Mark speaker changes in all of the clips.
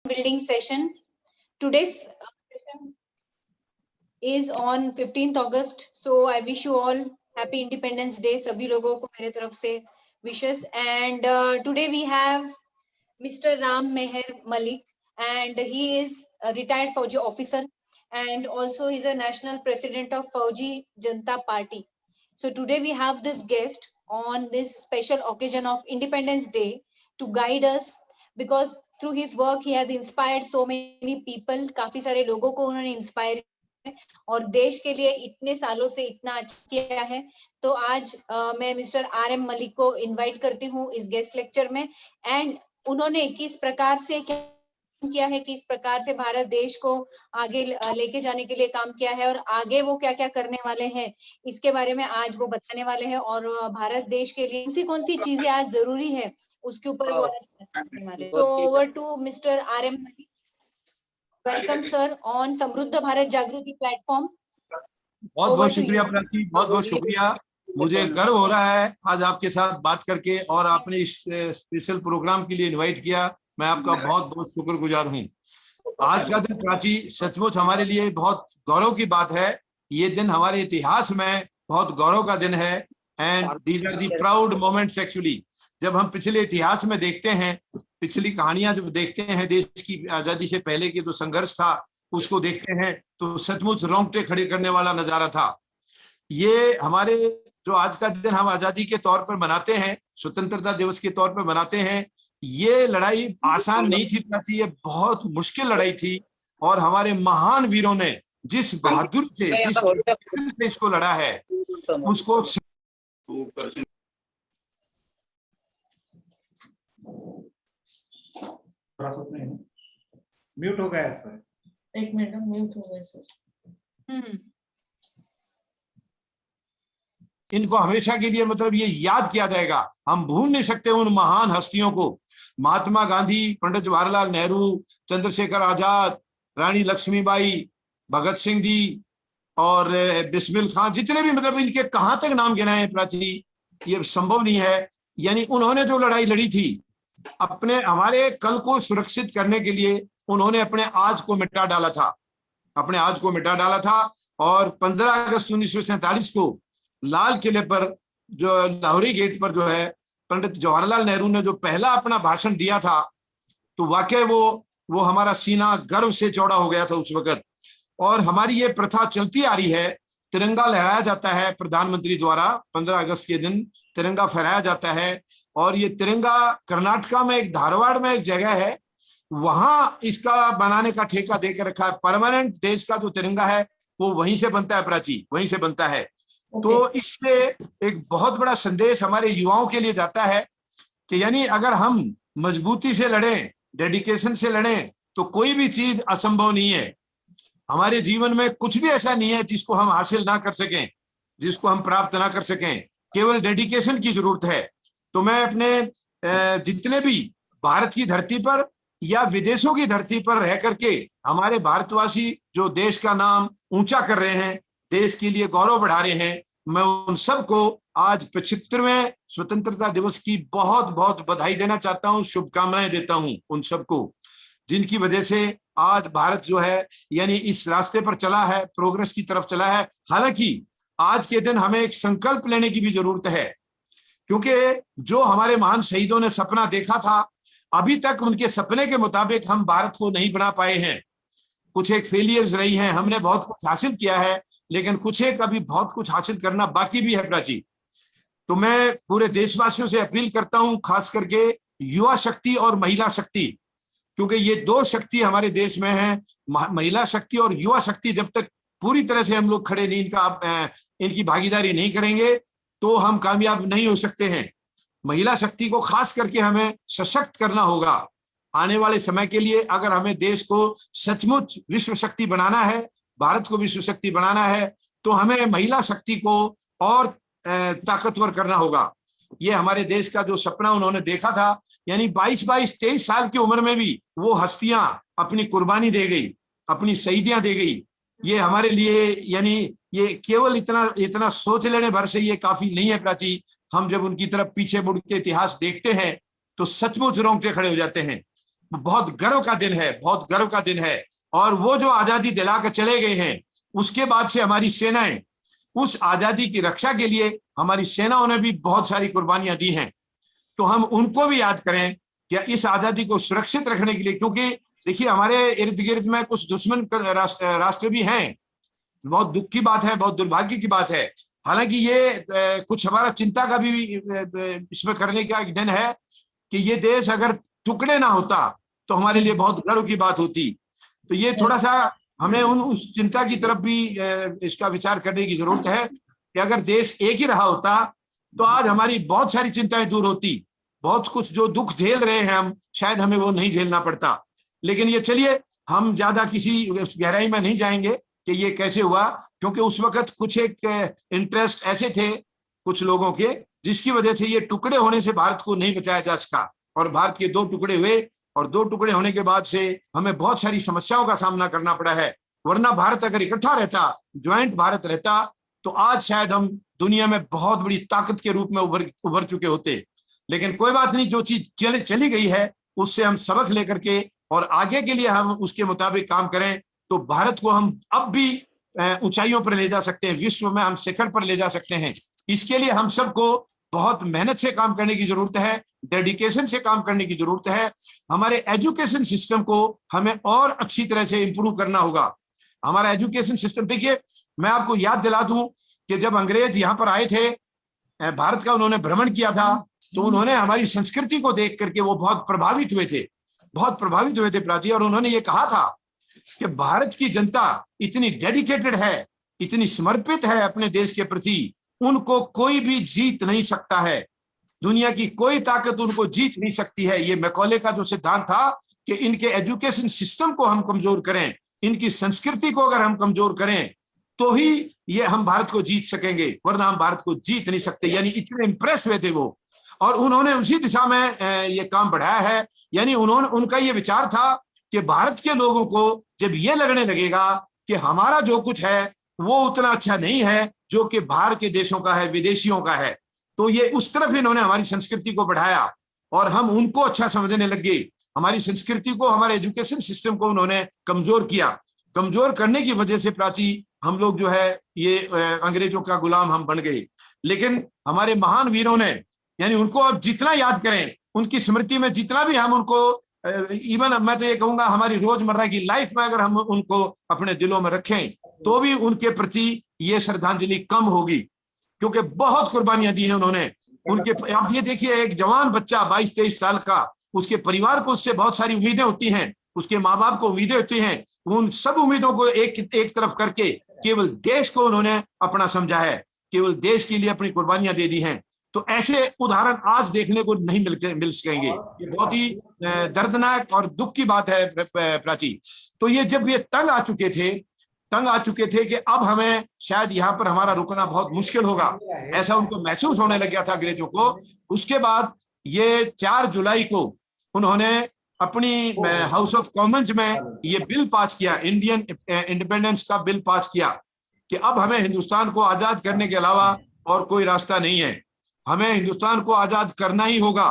Speaker 1: building session. Today's session is on 15th August. So I wish you all happy Independence Day. सभी लोगों को मेरे तरफ से wishes. And today we have Mr. Ram Meher Malik, and he is a retired Fauji officer, and also he's a national president of Fauji Janata Party. So today we have this guest on this special occasion of Independence Day to guide us, because through his work he has inspired so many people. काफी सारे लोगों को उन्होंने inspire और देश के लिए इतने सालों से इतना अच्छा किया है. तो आज मैं मिस्टर RM मलिक को इनवाइट करती हूँ इस गेस्ट लेक्चर में. एंड उन्होंने किस प्रकार से किया है, किस प्रकार से भारत देश को आगे लेके जाने के लिए काम किया है, और आगे वो क्या क्या करने वाले हैं, इसके बारे में आज वो बताने वाले हैं. और भारत देश के लिए कौन सी चीजें आज जरूरी है उसके ऊपर वो आज बताने वाले हैं. तो over to mister RM Malik. Welcome sir on Samriddh Bharat जागृति प्लेटफॉर्म.
Speaker 2: बहुत बहुत शुक्रिया प्राची, बहुत बहुत शुक्रिया. मुझे गर्व हो रहा है आज आपके साथ बात करके, और आपने इस स्पेशल प्रोग्राम के लिए इनवाइट किया. मैं आपका बहुत बहुत शुक्रगुजार हूँ. आज का दिन प्राची सचमुच हमारे लिए बहुत गौरव की बात है. ये दिन हमारे इतिहास में बहुत गौरव का दिन है. And these are the proud moments actually. जब हम पिछले इतिहास में देखते हैं, पिछली कहानियां जब देखते हैं, देश की आजादी से पहले के जो संघर्ष था उसको देखते हैं, तो सचमुच रोंगटे खड़े करने वाला नजारा था. ये हमारे जो आज का दिन हम आजादी के तौर पर मनाते हैं, स्वतंत्रता दिवस के तौर पर मनाते हैं, ये लड़ाई आसान नहीं थी प्राची. ये बहुत मुश्किल लड़ाई थी, और हमारे महान वीरों ने जिस बहादुर से जिस इसको लड़ा है उसको
Speaker 3: म्यूट हो गया सर.
Speaker 4: एक मिनट, म्यूट हो गया सर.
Speaker 2: इनको हमेशा के लिए मतलब ये याद किया जाएगा. हम भूल नहीं सकते उन महान हस्तियों को. महात्मा गांधी, पंडित जवाहरलाल नेहरू, चंद्रशेखर आजाद, रानी लक्ष्मीबाई, भगत सिंह जी और बिस्मिल खान, जितने भी मतलब इनके कहाँ तक नाम गिनाए प्राची, ये संभव नहीं है. यानी उन्होंने जो लड़ाई लड़ी थी, अपने हमारे कल को सुरक्षित करने के लिए उन्होंने अपने आज को मिटा डाला था, अपने आज को मिटा डाला था. और 15 अगस्त 1947 को लाल किले पर, जो लाहौरी गेट पर जो है, पंडित जवाहरलाल नेहरू ने जो पहला अपना भाषण दिया था, तो वाकई वो हमारा सीना गर्व से चौड़ा हो गया था उस वक्त. और हमारी ये प्रथा चलती आ रही है. तिरंगा लहराया जाता है प्रधानमंत्री द्वारा. 15 अगस्त के दिन तिरंगा फहराया जाता है. और ये तिरंगा कर्नाटका में, एक धारवाड़ में एक जगह है, वहां इसका बनाने का ठेका देकर रखा है. परमानेंट देश का जो तिरंगा है वो वहीं से बनता है प्राची, वहीं से बनता है. तो इससे एक बहुत बड़ा संदेश हमारे युवाओं के लिए जाता है कि यानी अगर हम मजबूती से लड़ें, डेडिकेशन से लड़ें, तो कोई भी चीज असंभव नहीं है. हमारे जीवन में कुछ भी ऐसा नहीं है जिसको हम हासिल ना कर सकें, जिसको हम प्राप्त ना कर सकें. केवल डेडिकेशन की जरूरत है. तो मैं अपने जितने भी भारत की धरती पर या विदेशों की धरती पर रह करके हमारे भारतवासी जो देश का नाम ऊंचा कर रहे हैं, देश के लिए गौरव बढ़ा रहे हैं, मैं उन सबको आज 75वें स्वतंत्रता दिवस की बहुत बहुत बधाई देना चाहता हूं, शुभकामनाएं देता हूं उन सबको, जिनकी वजह से आज भारत जो है यानी इस रास्ते पर चला है, प्रोग्रेस की तरफ चला है. हालांकि आज के दिन हमें एक संकल्प लेने की भी जरूरत है, क्योंकि जो हमारे महान शहीदों ने सपना देखा था, अभी तक उनके सपने के मुताबिक हम भारत को नहीं बना पाए हैं. कुछ एक फेलियर्स रही हैं. हमने बहुत कुछ हासिल किया है, लेकिन कुछ एक अभी बहुत कुछ हासिल करना बाकी भी है प्राची. तो मैं पूरे देशवासियों से अपील करता हूं, खास करके युवा शक्ति और महिला शक्ति, क्योंकि ये दो शक्ति हमारे देश में है. महिला शक्ति और युवा शक्ति जब तक पूरी तरह से हम लोग खड़े नहीं, इनकी भागीदारी नहीं करेंगे, तो हम कामयाब नहीं हो सकते हैं. महिला शक्ति को खास करके हमें सशक्त करना होगा. आने वाले समय के लिए अगर हमें देश को सचमुच विश्व शक्ति बनाना है, भारत को विश्व शक्ति बनाना है, तो हमें महिला शक्ति को और ताकतवर करना होगा. ये हमारे देश का जो सपना उन्होंने देखा था, यानी 22-23 साल की उम्र में भी वो हस्तियां अपनी कुर्बानी दे गई, अपनी शहीदियां दे गई. ये हमारे लिए यानी ये केवल इतना सोच लेने भर से ये काफी नहीं है प्राची. हम जब उनकी तरफ पीछे मुड़ के इतिहास देखते हैं तो सचमुच रोंगटे खड़े हो जाते हैं. बहुत गर्व का दिन है, बहुत गर्व का दिन है। और वो जो आजादी दिला कर चले गए हैं, उसके बाद से हमारी सेनाएं, उस आजादी की रक्षा के लिए हमारी सेनाओं ने भी बहुत सारी कुर्बानियां दी हैं। तो हम उनको भी याद करें कि इस आजादी को सुरक्षित रखने के लिए, क्योंकि देखिए हमारे इर्द गिर्द में कुछ दुश्मन राष्ट्र भी हैं। बहुत दुख की बात है, बहुत दुर्भाग्य की बात है। हालांकि ये कुछ हमारा चिंता का भी इसमें करने का एक दिन है कि ये देश अगर टुकड़े ना होता तो हमारे लिए बहुत गर्व की बात होती। तो ये थोड़ा सा हमें उस चिंता की तरफ भी इसका विचार करने की जरूरत है कि अगर देश एक ही रहा होता तो आज हमारी बहुत सारी चिंताएं दूर होती। बहुत कुछ जो दुख झेल रहे हैं हम, शायद हमें वो नहीं झेलना पड़ता। लेकिन ये चलिए, हम ज्यादा किसी गहराई में नहीं जाएंगे कि ये कैसे हुआ, क्योंकि उस वक्त कुछ एक इंटरेस्ट ऐसे थे कुछ लोगों के, जिसकी वजह से ये टुकड़े होने से भारत को नहीं बचाया जा सका। और भारत के 2 टुकड़े हुए, और 2 टुकड़े होने के बाद से हमें बहुत सारी समस्याओं का सामना करना पड़ा है। वरना भारत अगर इकट्ठा रहता, ज्वाइंट भारत रहता, तो आज शायद हम दुनिया में बहुत बड़ी ताकत के रूप में उभर चुके होते। लेकिन कोई बात नहीं, जो चीज चली गई है उससे हम सबक लेकर के और आगे के लिए हम उसके मुताबिक काम करें, तो भारत को हम अब भी ऊंचाइयों पर ले जा सकते हैं, विश्व में हम शिखर पर ले जा सकते हैं। इसके लिए हम सबको बहुत मेहनत से काम करने की जरूरत है, डेडिकेशन से काम करने की जरूरत है। हमारे एजुकेशन सिस्टम को हमें और अच्छी तरह से इंप्रूव करना होगा। हमारा एजुकेशन सिस्टम, देखिए मैं आपको याद दिला दूं कि जब अंग्रेज यहाँ पर आए थे, भारत का उन्होंने भ्रमण किया था, तो उन्होंने हमारी संस्कृति को देख करके वो बहुत प्रभावित हुए थे, बहुत प्रभावित हुए थे प्राची। और उन्होंने ये कहा था कि भारत की जनता इतनी डेडिकेटेड है, इतनी समर्पित है अपने देश के प्रति, उनको कोई भी जीत नहीं सकता है, दुनिया की कोई ताकत उनको जीत नहीं सकती है। ये मैकॉले का जो सिद्धांत था कि इनके एजुकेशन सिस्टम को हम कमजोर करें, इनकी संस्कृति को अगर हम कमजोर करें, तो ही ये हम भारत को जीत सकेंगे, वरना हम भारत को जीत नहीं सकते। यानी इतने इंप्रेस हुए थे वो, और उन्होंने उसी दिशा में ये काम बढ़ाया है। यानी उनका ये विचार था कि भारत के लोगों को जब ये लगने लगेगा कि हमारा जो कुछ है वो उतना अच्छा नहीं है जो कि बाहर के देशों का है, विदेशियों का है, तो ये उस तरफ इन्होंने हमारी संस्कृति को बढ़ाया और हम उनको अच्छा समझने लग गए। हमारी संस्कृति को, हमारे एजुकेशन सिस्टम को उन्होंने कमजोर किया। कमजोर करने की वजह से प्राची हम लोग जो है ये अंग्रेजों का गुलाम हम बन गए। लेकिन हमारे महान वीरों ने, यानी उनको अब जितना याद करें, उनकी स्मृति में जितना भी हम उनको, इवन मैं तो ये कहूंगा हमारी रोजमर्रा की लाइफ में अगर हम उनको अपने दिलों में रखें, तो भी उनके प्रति ये श्रद्धांजलि कम होगी, क्योंकि बहुत कुर्बानियां दी हैं उन्होंने। उनके, आप ये देखिए, एक जवान बच्चा 22-23 साल का, उसके परिवार को उससे बहुत सारी उम्मीदें होती हैं, उसके माँ बाप को उम्मीदें होती हैं। उन सब उम्मीदों को एक तरफ करके केवल देश को उन्होंने अपना समझा है, केवल देश के लिए अपनी कुर्बानियां दे दी हैं। तो ऐसे उदाहरण आज देखने को नहीं मिल सकेंगे। ये बहुत ही दर्दनाक और दुख की बात है प्राची। तो ये जब ये तंग आ चुके थे कि अब हमें शायद यहाँ पर हमारा रुकना बहुत मुश्किल होगा, ऐसा उनको महसूस होने लग गया था अंग्रेजों को। उसके बाद ये 4 जुलाई को उन्होंने अपनी हाउस ऑफ कॉमन्स में ये बिल पास किया, इंडियन इंडिपेंडेंस का बिल पास किया कि अब हमें हिंदुस्तान को आजाद करने के अलावा और कोई रास्ता नहीं है, हमें हिंदुस्तान को आजाद करना ही होगा,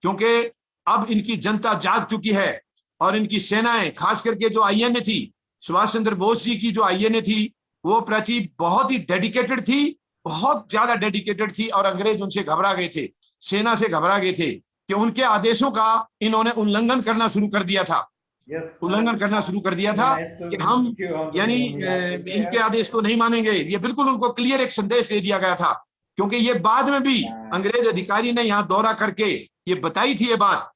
Speaker 2: क्योंकि अब इनकी जनता जाग चुकी है और इनकी सेनाएं, खास करके जो आईएनए थी, सुभाष चंद्र बोस जी की जो आईएनए थी, वो प्राची बहुत ही डेडिकेटेड थी, बहुत ज्यादा डेडिकेटेड थी। और अंग्रेज उनसे घबरा गए थे, सेना से घबरा गए थे कि उनके आदेशों का इन्होंने उल्लंघन करना शुरू कर दिया था, उल्लंघन करना शुरू कर दिया था कि हम यानी इनके आदेश को नहीं मानेंगे। ये बिल्कुल उनको क्लियर एक संदेश दे दिया गया था, क्योंकि ये बाद में भी अंग्रेज अधिकारी ने यहाँ दौरा करके ये बताई थी ये बात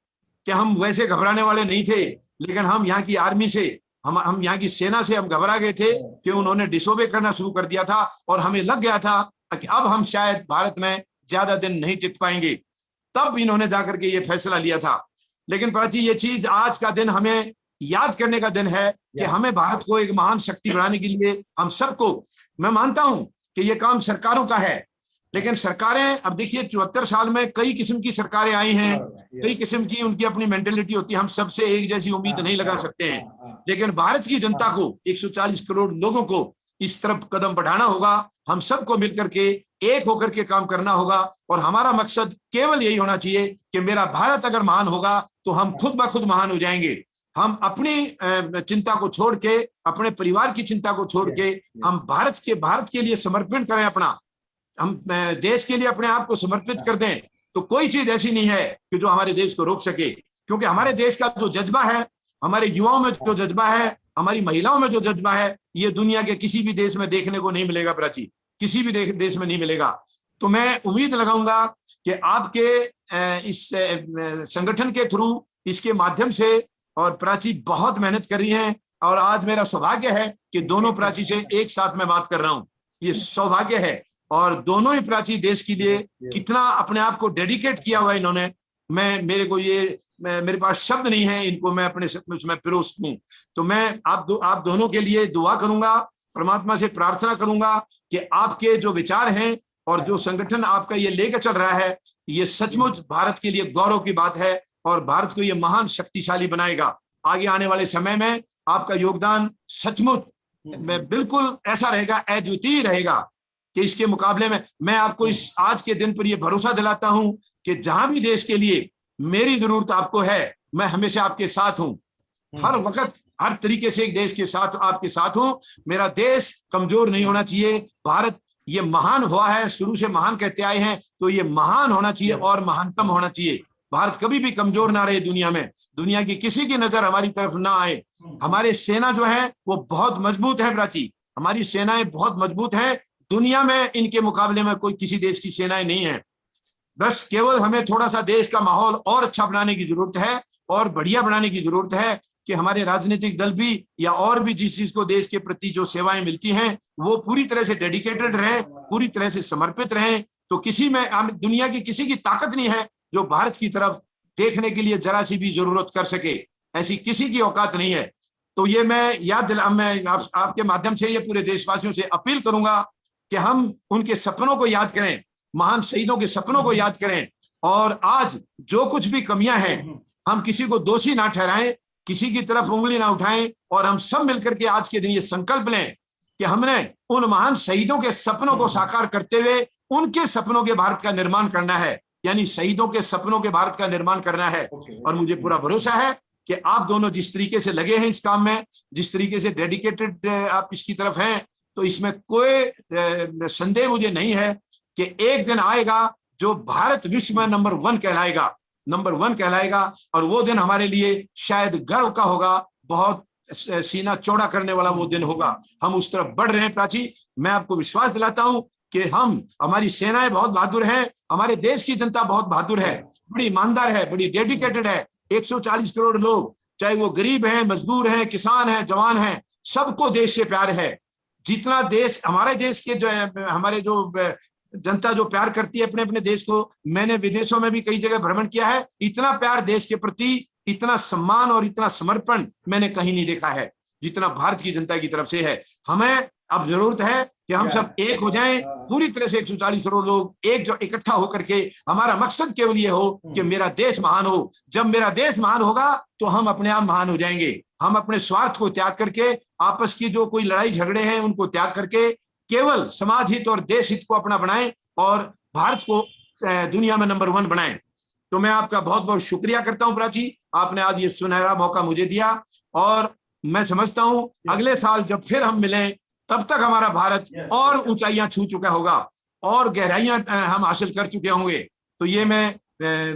Speaker 2: कि हम वैसे घबराने वाले नहीं थे, लेकिन हम यहाँ की आर्मी से, हम यहाँ की सेना से हम घबरा गए थे कि उन्होंने डिसोबे करना शुरू कर दिया था और हमें लग गया था कि अब हम शायद भारत में ज्यादा दिन नहीं टिक पाएंगे। तब इन्होंने जाकर के ये फैसला लिया था। लेकिन प्राची, ये चीज आज का दिन हमें याद करने का दिन है कि हमें भारत को एक महान शक्ति बनाने के लिए हम सबको, मैं मानता हूं कि ये काम सरकारों का है, लेकिन सरकारें, अब देखिए 74 साल में कई किस्म की सरकारें आई हैं, कई किस्म की उनकी अपनी मेंटेलिटी होती है, हम सबसे एक जैसी उम्मीद नहीं लगा सकते हैं। लेकिन भारत की जनता को, 140 करोड़ लोगों को इस तरफ कदम बढ़ाना होगा। हम सबको मिलकर के एक होकर के काम करना होगा और हमारा मकसद केवल यही होना चाहिए कि मेरा भारत अगर महान होगा तो हम खुद ब खुद महान हो जाएंगे। हम अपनी चिंता को छोड़ के, अपने परिवार की चिंता को छोड़ के हम भारत के लिए समर्पण करें अपना, हम देश के लिए अपने आप को समर्पित कर दें, तो कोई चीज ऐसी नहीं है कि जो हमारे देश को रोक सके। क्योंकि हमारे देश का जो जज्बा है, हमारे युवाओं में जो जज्बा है, हमारी महिलाओं में जो जज्बा है, ये दुनिया के किसी भी देश में देखने को नहीं मिलेगा प्राची, किसी भी देश में नहीं मिलेगा। तो मैं उम्मीद लगाऊंगा कि आपके इस संगठन के थ्रू, इसके माध्यम से, और प्राची बहुत मेहनत कर रही हैं, और आज मेरा सौभाग्य है कि दोनों प्राची से एक साथ में बात कर रहा हूं, ये सौभाग्य है। और दोनों ही प्राची देश के लिए कितना अपने आप को डेडिकेट किया हुआ इन्होंने, मेरे पास शब्द नहीं है इनको मैं अपने उसमें पिरोस दूं। तो मैं आप दोनों के लिए दुआ करूंगा, परमात्मा से प्रार्थना करूंगा कि आपके जो विचार हैं और जो संगठन आपका ये लेकर चल रहा है, ये सचमुच भारत के लिए गौरव की बात है, और भारत को ये महान शक्तिशाली बनाएगा। आगे आने वाले समय में आपका योगदान सचमुच में बिल्कुल ऐसा रहेगा, अद्वितीय रहेगा, कि इसके मुकाबले में मैं आपको इस आज के दिन पर यह भरोसा दिलाता हूं कि जहां भी देश के लिए मेरी जरूरत आपको है, मैं हमेशा आपके साथ हूं, हर वक्त हर तरीके से एक देश के साथ आपके साथ हूं। मेरा देश कमजोर नहीं होना चाहिए। भारत ये महान हुआ है, शुरू से महान कहते आए हैं, तो ये महान होना चाहिए और महानतम होना चाहिए। भारत कभी भी कमजोर ना रहे दुनिया में, दुनिया की किसी की नजर हमारी तरफ ना आए। हमारे सेना जो है वो बहुत मजबूत है प्राची, हमारी सेनाएं बहुत मजबूत है, दुनिया में इनके मुकाबले में कोई किसी देश की सेनाएं नहीं है। बस केवल हमें थोड़ा सा देश का माहौल और अच्छा बनाने की जरूरत है, और बढ़िया बनाने की जरूरत है, कि हमारे राजनीतिक दल भी या और भी जिस चीज को देश के प्रति जो सेवाएं मिलती हैं वो पूरी तरह से डेडिकेटेड रहें, पूरी तरह से समर्पित रहें। तो किसी में दुनिया की किसी की ताकत नहीं है जो भारत की तरफ देखने के लिए जरा सी भी जरूरत कर सके, ऐसी किसी की औकात नहीं है। तो ये मैं आपके माध्यम से ये पूरे देशवासियों से अपील करूंगा कि हम उनके सपनों को याद करें, महान शहीदों के सपनों को याद करें, और आज जो कुछ भी कमियां हैं हम किसी को दोषी ना ठहराएं, किसी की तरफ उंगली ना उठाएं, और हम सब मिलकर के आज के दिन ये संकल्प लें कि हमने उन महान शहीदों के सपनों को साकार करते हुए उनके सपनों के भारत का निर्माण करना है, यानी शहीदों के सपनों के भारत का निर्माण करना है। और मुझे पूरा भरोसा है कि आप दोनों जिस तरीके से लगे हैं इस काम में, जिस तरीके से डेडिकेटेड आप इसकी तरफ हैं, तो इसमें कोई संदेह मुझे नहीं है कि एक दिन आएगा जो भारत विश्व में नंबर 1 कहलाएगा, और वो दिन हमारे लिए शायद गर्व का होगा, बहुत सीना चौड़ा करने वाला वो दिन होगा। हम उस तरफ बढ़ रहे हैं प्राची, मैं आपको विश्वास दिलाता हूं कि हमारी सेनाएं बहुत बहादुर हैं, हमारे देश की जनता बहुत बहादुर है, बड़ी ईमानदार है, बड़ी डेडिकेटेड है। 140 करोड़ लोग, चाहे वो गरीब हैं, मजदूर हैं, किसान हैं, जवान हैं, सबको देश से प्यार है। जितना देश, हमारे देश के जो है, हमारे जो जनता जो प्यार करती है अपने अपने देश को, मैंने विदेशों में भी कई जगह भ्रमण किया है, इतना प्यार देश के प्रति, इतना सम्मान और इतना समर्पण मैंने कहीं नहीं देखा है जितना भारत की जनता की तरफ से है। हमें अब जरूरत है कि हम सब एक हो जाएं, पूरी तरह से 140 करोड़ लोग इकट्ठा होकर के, हमारा मकसद केवल ये हो कि मेरा देश महान हो। जब मेरा देश महान होगा तो हम अपने आप महान हो जाएंगे। हम अपने स्वार्थ को त्याग करके, आपस की जो कोई लड़ाई झगड़े हैं उनको त्याग करके, केवल समाज हित और देश हित को अपना बनाएं और भारत को दुनिया में नंबर 1 बनाएं। तो मैं आपका बहुत बहुत शुक्रिया करता हूं प्राची, आपने आज ये सुनहरा मौका मुझे दिया, और मैं समझता हूं अगले साल जब फिर हम मिलें तब तक हमारा भारत और ऊंचाइयां छू चुका होगा और गहराइयां हम हासिल कर चुके होंगे। तो ये मैं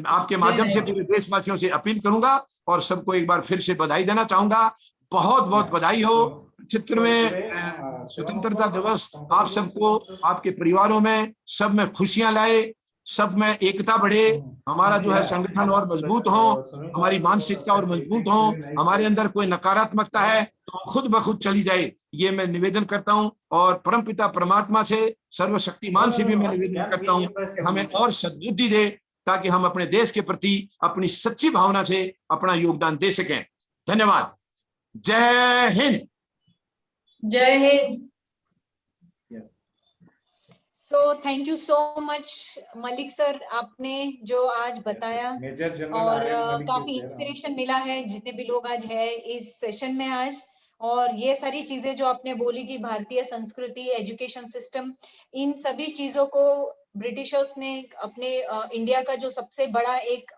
Speaker 2: आपके माध्यम से पूरे देशवासियों से अपील करूंगा, और सबको एक बार फिर से बधाई देना चाहूंगा। बहुत बहुत बधाई हो। 75वें स्वतंत्रता दिवस आप सबको, आपके परिवारों में, सब में खुशियां लाए, सब में एकता बढ़े, हमारा जो है संगठन और मजबूत हो, हमारी मानसिकता और मजबूत हो, हमारे अंदर कोई नकारात्मकता है तो खुद ब खुद चली जाए, ये मैं निवेदन करता हूं। और परमपिता परमात्मा से, सर्वशक्तिमान से भी मैं निवेदन करता हूं कि हमें और सद्बुद्धि दे, ताकि हम अपने देश के प्रति अपनी सच्ची भावना से अपना योगदान दे सकें। धन्यवाद। जय हिंद।
Speaker 4: जय Hind.
Speaker 1: So thank you so much Malik sir, आपने जो आज बताया, और काफी इंस्पिरेशन मिला है जितने भी लोग आज है इस सेशन में आज। और ये सारी चीजें जो आपने बोली कि भारतीय संस्कृति, एजुकेशन सिस्टम, इन सभी चीजों को ब्रिटिशर्स ने अपने इंडिया का जो सबसे बड़ा एक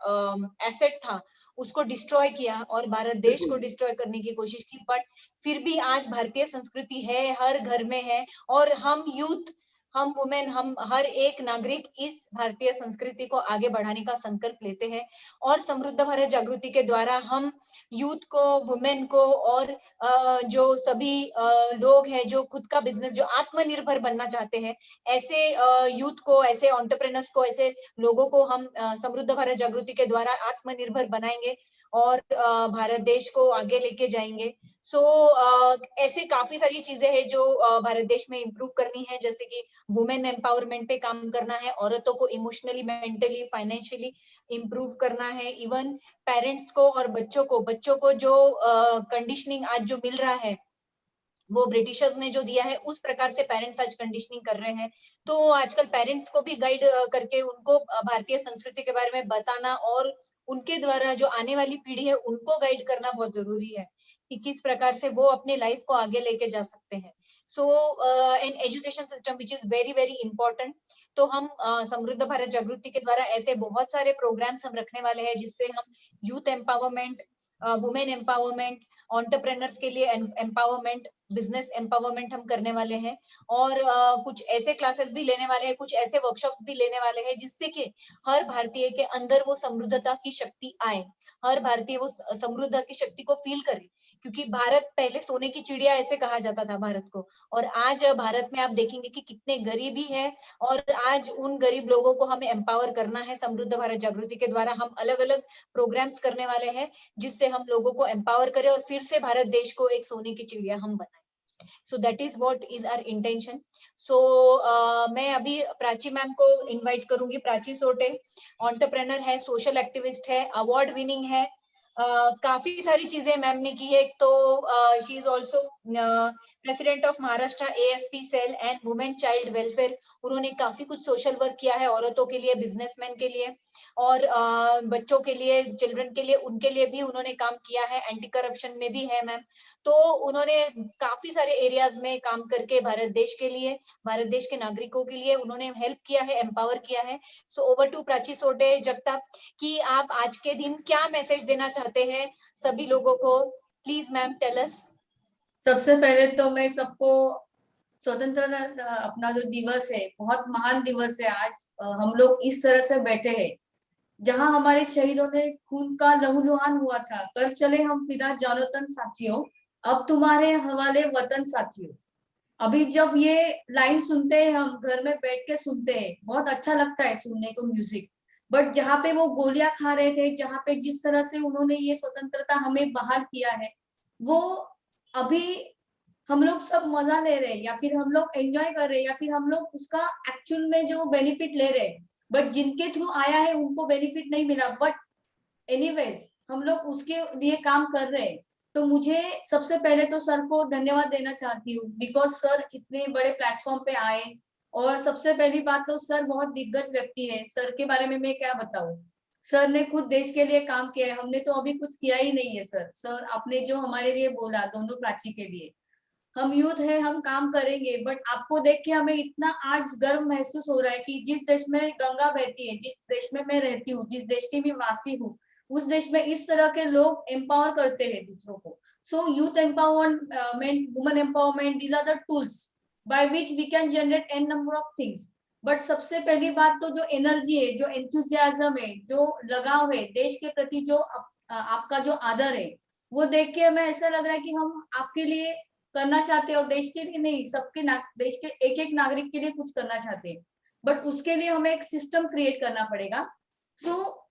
Speaker 1: एसेट था उसको डिस्ट्रॉय किया और भारत देश को डिस्ट्रॉय करने की कोशिश की, बट फिर भी आज भारतीय संस्कृति है, हर घर में है, और हम यूथ, हम वुमेन, हम हर एक नागरिक इस भारतीय संस्कृति को आगे बढ़ाने का संकल्प लेते हैं। और समृद्ध भारत जागृति के द्वारा हम यूथ को, वुमेन को और जो सभी लोग हैं जो खुद का बिजनेस, जो आत्मनिर्भर बनना चाहते हैं, ऐसे यूथ को, ऐसे एंटरप्रेन्योर्स को, ऐसे लोगों को हम समृद्ध भारत जागृति के द्वारा आत्मनिर्भर बनाएंगे और भारत देश को आगे लेके जाएंगे। सो ऐसे काफी सारी चीजें हैं जो भारत देश में इम्प्रूव करनी है, जैसे कि वुमेन एम्पावरमेंट पे काम करना है, औरतों को इमोशनली, मेंटली, फाइनेंशियली इम्प्रूव करना है। इवन पेरेंट्स को और बच्चों को जो कंडीशनिंग आज जो मिल रहा है वो ब्रिटिशर्स ने जो दिया है, उस प्रकार से पेरेंट्स आज कंडीशनिंग कर रहे हैं। तो आजकल पेरेंट्स को भी गाइड करके उनको भारतीय संस्कृति के बारे में बताना और उनके द्वारा जो आने वाली पीढ़ी है उनको गाइड करना बहुत जरूरी है कि किस प्रकार से वो अपने लाइफ को आगे लेके जा सकते हैं। So an education system which is very very important. तो हम समृद्ध भारत जागृति के द्वारा ऐसे बहुत सारे प्रोग्राम्स हम रखने वाले हैं जिससे हम youth empowerment, women empowerment, entrepreneurs के लिए एम्पावरमेंट, बिजनेस एम्पावरमेंट हम करने वाले हैं। और कुछ ऐसे क्लासेस भी लेने वाले हैं, कुछ ऐसे वर्कशॉप भी लेने वाले हैं जिससे कि हर भारतीय के अंदर वो समृद्धता की शक्ति आए, हर भारतीय वो समृद्धता की शक्ति को फील करे। क्योंकि भारत पहले सोने की चिड़िया ऐसे कहा जाता था भारत को, और आज भारत में आप देखेंगे कि कितने गरीबी है, और आज उन गरीब लोगों को हमें एम्पावर करना है। समृद्ध भारत जागृति के द्वारा हम अलग अलग प्रोग्राम्स करने वाले हैं जिससे हम लोगों को एम्पावर करें और फिर से भारत देश को एक सोने की चिड़िया हम बनाएं। So that is what is our intention. So मैं अभी प्राची मैम को इनवाइट करूंगी। प्राची सोटे एंटरप्रेन्योर है, सोशल एक्टिविस्ट है, अवार्ड विनिंग है, काफी सारी चीजें मैम ने की है। तो she is also president of Maharashtra ASP cell and women child welfare. उन्होंने काफी कुछ सोशल वर्क किया है औरतों के लिए, बिजनेसमैन के लिए और बच्चों के लिए, चिल्ड्रन के लिए, उनके लिए भी उन्होंने काम किया है। एंटी करप्शन में भी है मैम। तो उन्होंने काफी सारे एरियाज में काम करके भारत देश के लिए, भारत देश के नागरिकों के लिए उन्होंने हेल्प किया है, एम्पावर किया है। सो ओवर टू प्राची सोटे जगताप कि आप आज के दिन क्या मैसेज देना चाहते हैं सभी लोगों को, प्लीज मैम टेल अस।
Speaker 4: सबसे पहले तो मैं सबको स्वतंत्रता अपना जो दिवस है, बहुत महान दिवस है आज। हम लोग इस तरह से बैठे हैं जहां हमारे शहीदों ने खून का लहूलुहान हुआ था। कर चले हम फिदा जानोतन साथियों, अब तुम्हारे हवाले वतन साथियों। अभी जब ये लाइन सुनते हैं, हम घर में बैठ के सुनते हैं, बहुत अच्छा लगता है सुनने को म्यूजिक। बट जहाँ पे वो गोलियां खा रहे थे, जहाँ पे जिस तरह से उन्होंने ये स्वतंत्रता हमें बहाल किया है, वो अभी हम लोग सब मजा ले रहे हैं, या फिर हम लोग एंजॉय कर रहे हैं, या फिर हम लोग उसका एक्चुअल में जो बेनिफिट ले रहे हैं। बट जिनके थ्रू आया है उनको बेनिफिट नहीं मिला, बट एनीवेज हम लोग उसके लिए काम कर रहे हैं। तो मुझे सबसे पहले तो सर को धन्यवाद देना चाहती हूँ, बिकॉज सर इतने बड़े प्लेटफॉर्म पे आए। और सबसे पहली बात तो सर बहुत दिग्गज व्यक्ति है, सर के बारे में मैं क्या बताऊं। सर ने खुद देश के लिए काम किया है, हमने तो अभी कुछ किया ही नहीं है। सर आपने जो हमारे लिए बोला, दोनों प्राची के लिए, हम यूथ है, हम काम करेंगे। बट आपको देख के हमें इतना आज गर्व महसूस हो रहा है कि जिस देश में गंगा बहती है, जिस देश में मैं रहती हूँ, जिस देश की मैं वासी हूँ, उस देश में इस तरह के लोग एम्पावर करते हैं दूसरों को। So youth empowerment, women empowerment, these are the tools by which we can generate an number of things. But सबसे पहली बात तो जो एनर्जी है, जो एंथुजियाज्म है, जो लगाव है देश के प्रति, जो आपका जो आदर है, वो देख के हमें ऐसा लग रहा है कि हम आपके लिए करना चाहते हैं, और देश के लिए नहीं, सबके देश के एक एक नागरिक के लिए कुछ करना चाहते हैं। बट उसके लिए हमें एक सिस्टम क्रिएट करना पड़ेगा। सो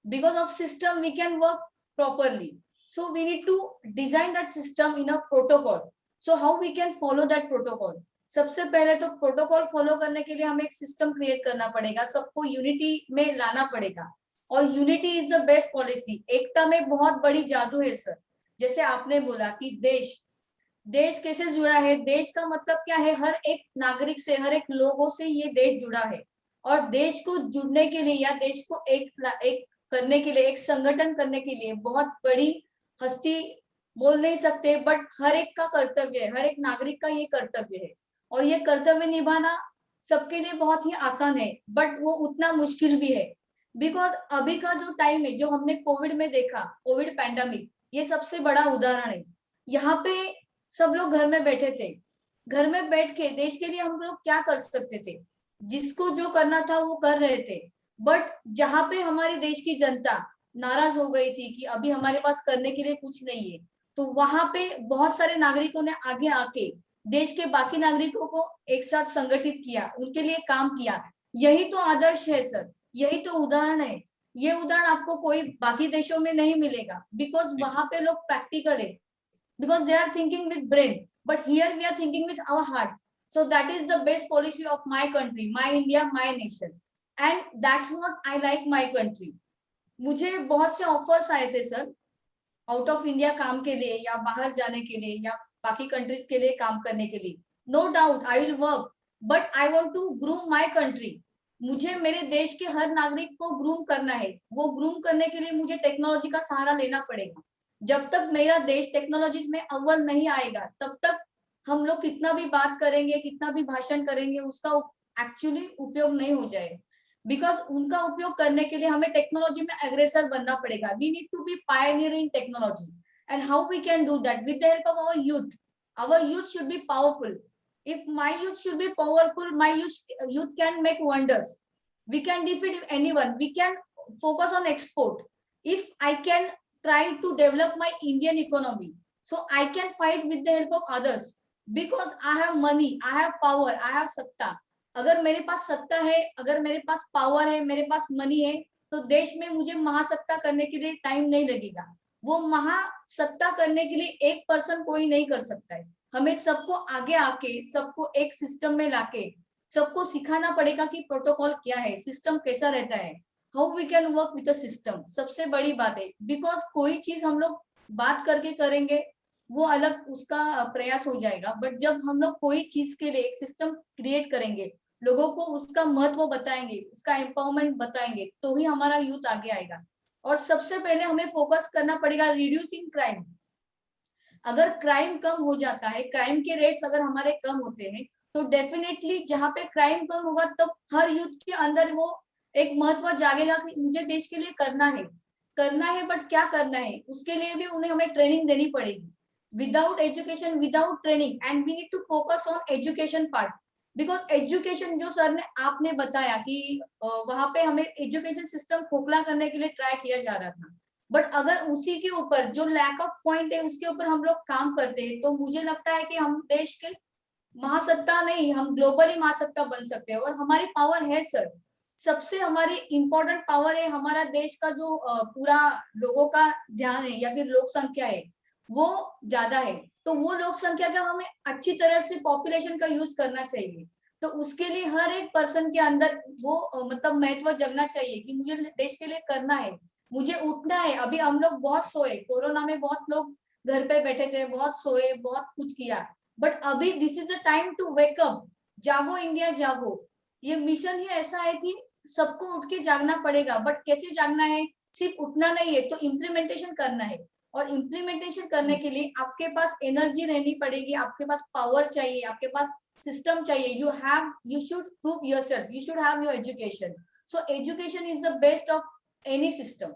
Speaker 4: because of system we can work properly, so we need to design that system in a protocol. So how we can follow that protocol? सबसे पहले तो प्रोटोकॉल फॉलो करने के लिए हमें एक सिस्टम क्रिएट करना पड़ेगा, सबको यूनिटी में लाना पड़ेगा। और unity is the best policy. एकता में बहुत बड़ी जादू है सर। जैसे आपने बोला कि देश कैसे जुड़ा है, देश का मतलब क्या है, हर एक नागरिक से, हर एक लोगों से ये देश जुड़ा है। और देश को जुड़ने के लिए, या देश को एक करने के लिए, एक संगठन करने के लिए बहुत बड़ी हस्ती बोल नहीं सकते, बट हर एक का कर्तव्य है, हर एक नागरिक का ये कर्तव्य है। और ये कर्तव्य निभाना सबके लिए बहुत ही आसान है, बट वो उतना मुश्किल भी है। बिकॉज अभी का जो टाइम है, जो हमने कोविड में देखा, कोविड पैंडेमिक, ये सबसे बड़ा उदाहरण है। यहाँ पे सब लोग घर में बैठे थे, घर में बैठ के देश के लिए हम लोग क्या कर सकते थे, जिसको जो करना था वो कर रहे थे। बट जहाँ पे हमारी देश की जनता नाराज हो गई थी कि अभी हमारे पास करने के लिए कुछ नहीं है, तो वहां पे बहुत सारे नागरिकों ने आगे आके देश के बाकी नागरिकों को एक साथ संगठित किया, उनके लिए काम किया। यही तो आदर्श है सर, यही तो उदाहरण है। ये उदाहरण आपको कोई बाकी देशों में नहीं मिलेगा, बिकॉज वहां पे लोग प्रैक्टिकल है, because they are thinking with brain, but here we are thinking with our heart. So that is the best policy of my country, my India, my nation, and that's what I like my country. मुझे बहुत से offers आए थे sir, out of India काम के लिए या बाहर जाने के लिए या बाकी कंट्रीज के लिए काम करने के लिए। No doubt I will work, but I want to groom my country. मुझे मेरे देश के हर नागरिक को ग्रूम करना है। वो ग्रूम करने के लिए मुझे टेक्नोलॉजी का सहारा लेना पड़ेगा। जब तक मेरा देश टेक्नोलॉजी में अव्वल नहीं आएगा, तब तक हम लोग कितना भी बात करेंगे, कितना भी भाषण करेंगे, उसका एक्चुअली उपयोग नहीं हो जाएगा। बिकॉज उनका उपयोग करने के लिए हमें टेक्नोलॉजी में अग्रेसर बनना पड़ेगा। We need to be pioneer in technology, and how we can do that with the help of our youth. Our youth should be powerful. If my youth should be powerful, my youth can make wonders. We can defeat anyone. We can focus on export. If I can try to develop my Indian economy, so I can fight with the help of others, because I have money, I have power, I have सत्ता। अगर मेरे पास सत्ता है, अगर मेरे पास power है, मेरे पास money है, तो देश में मुझे महासत्ता करने के लिए टाइम नहीं लगेगा। वो महासत्ता करने के लिए एक पर्सन कोई नहीं कर सकता है। हमें सबको आगे आके, सबको एक सिस्टम में लाके, सबको सिखाना पड़ेगा कि प्रोटोकॉल क्या है, सिस्टम कैसा रहता है, how we can work with the system. सबसे बड़ी बात है, बिकॉज कोई चीज हम लोग बात करके करेंगे वो अलग उसका प्रयास हो जाएगा, बट जब हम लोग कोई चीज के लिए एक सिस्टम क्रिएट करेंगे, लोगों को उसका महत्व बताएंगे, उसका एम्पावरमेंट बताएंगे, तो ही हमारा यूथ आगे आएगा। और सबसे पहले हमें फोकस करना पड़ेगा रिड्यूसिंग क्राइम। अगर क्राइम कम हो जाता है, क्राइम के रेट्स अगर हमारे कम होते हैं, तो डेफिनेटली जहाँ पे क्राइम कम होगा, तब हर यूथ के अंदर वो एक महत्व जागेगा कि मुझे देश के लिए करना है, बट क्या करना है, उसके लिए भी उन्हें हमें ट्रेनिंग देनी पड़ेगी। Without education, without training, and we need to focus on education part. Because education, जो सर ने आपने बताया कि वहां पे हमें एजुकेशन सिस्टम खोखला करने के लिए ट्राई किया जा रहा था, बट अगर उसी के ऊपर जो लैक ऑफ पॉइंट है उसके ऊपर हम लोग काम करते हैं, तो मुझे लगता है कि हम देश के महासत्ता नहीं, हम ग्लोबली महासत्ता बन सकते हैं। और हमारी पावर है सर, सबसे हमारी इंपॉर्टेंट पावर है हमारा देश का जो पूरा लोगों का ध्यान है या फिर लोक संख्या है, वो ज्यादा है। तो वो लोक संख्या का हमें अच्छी तरह से पॉपुलेशन का यूज करना चाहिए। तो उसके लिए हर एक पर्सन के अंदर वो मतलब महत्व जगना चाहिए कि मुझे देश के लिए करना है, मुझे उठना है। अभी हम लोग बहुत सोए, कोरोना में बहुत लोग घर पे बैठे थे, बहुत सोए, बहुत कुछ किया, बट अभी this is a time to wake up. जागो इंडिया जागो, ये मिशन ही ऐसा है कि सबको उठ के जागना पड़ेगा। बट कैसे जागना है, सिर्फ उठना नहीं है, तो इम्प्लीमेंटेशन करना है। और इम्प्लीमेंटेशन करने के लिए आपके पास एनर्जी रहनी पड़ेगी, आपके पास पावर चाहिए, आपके पास सिस्टम चाहिए। you should prove yourself, you should have your education. So education is the best of any system.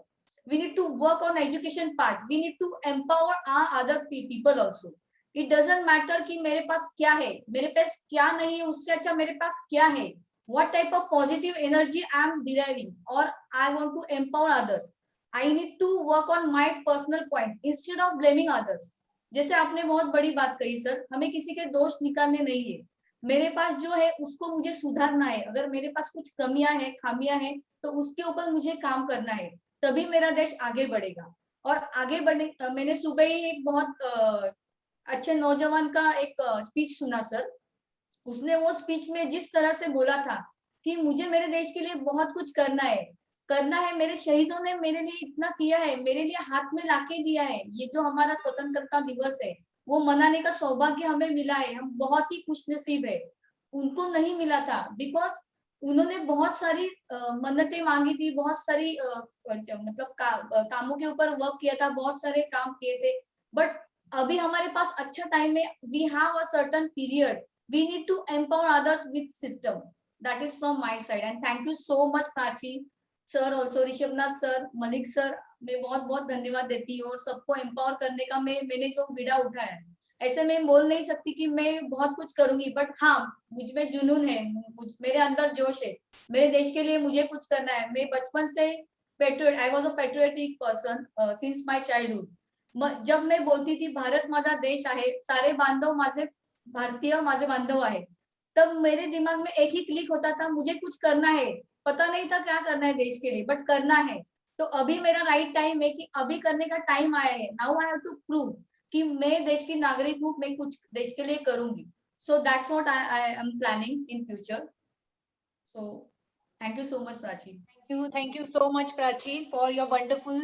Speaker 4: We need to work on education part. We need to empower our other people also. It doesn't matter कि मेरे पास क्या है, मेरे पास क्या नहीं है, उससे अच्छा मेरे पास क्या है, what type of positive energy I am deriving, or I want to empower others. I need to work on my personal point instead of blaming others. जैसे आपने बहुत बड़ी बात कही सर, हमें किसी के दोष निकालने नहीं है, मेरे पास जो है उसको मुझे सुधारना है। अगर मेरे पास कुछ कमियां हैं, खामियां हैं, तो उसके ऊपर मुझे काम करना है, तभी मेरा देश आगे बढ़ेगा। और आगे बढ़ने, मैंने सुबह ही एक बहुत अच्छे नौजवान का एक स्पीच सुना सर। उसने वो स्पीच में जिस तरह से बोला था कि मुझे मेरे देश के लिए बहुत कुछ करना है, मेरे शहीदों ने मेरे लिए इतना किया है, मेरे लिए हाथ में लाके दिया है। ये जो हमारा स्वतंत्रता दिवस है, वो मनाने का सौभाग्य हमें मिला है, हम बहुत ही खुशनसीब है। उनको नहीं मिला था, बिकॉज उन्होंने बहुत सारी मन्नतें मांगी थी, बहुत सारी मतलब कामों के ऊपर वर्क किया था, बहुत सारे काम किए थे। बट अभी हमारे पास अच्छा टाइम है, we have a certain period, we need to empower others with system. That is from my side, and thank you so much Prachi sir, also Rishabhnath sir, Malik sir, मैं बहुत बहुत धन्यवाद देती हूँ। और सबको एम्पावर करने का मैंने जो बीड़ा उठाया है, ऐसे मैं बोल नहीं सकती कि मैं बहुत कुछ करूंगी, बट हाँ, मुझ में जुनून है, मेरे अंदर जोश है, मेरे देश के लिए मुझे कुछ करना है। मैं बचपन से patriot, I was a patriotic person since my childhood. जब मैं बोलती थी भारत माझा देश आहे, सारे बांधव माझे भारतीय माझे बांधव आहे, तब मेरे दिमाग में एक ही क्लिक होता था, मुझे कुछ करना है। पता नहीं था क्या करना है देश के लिए, बट करना है। तो अभी मेरा राइट टाइम है कि अभी करने का टाइम आया है। Now I have to prove कि मैं देश की नागरिक हूँ, मैं कुछ देश के लिए करूंगी। So that's what I am planning in future. So thank you so much Prachi.
Speaker 1: Thank you so much Prachi for your wonderful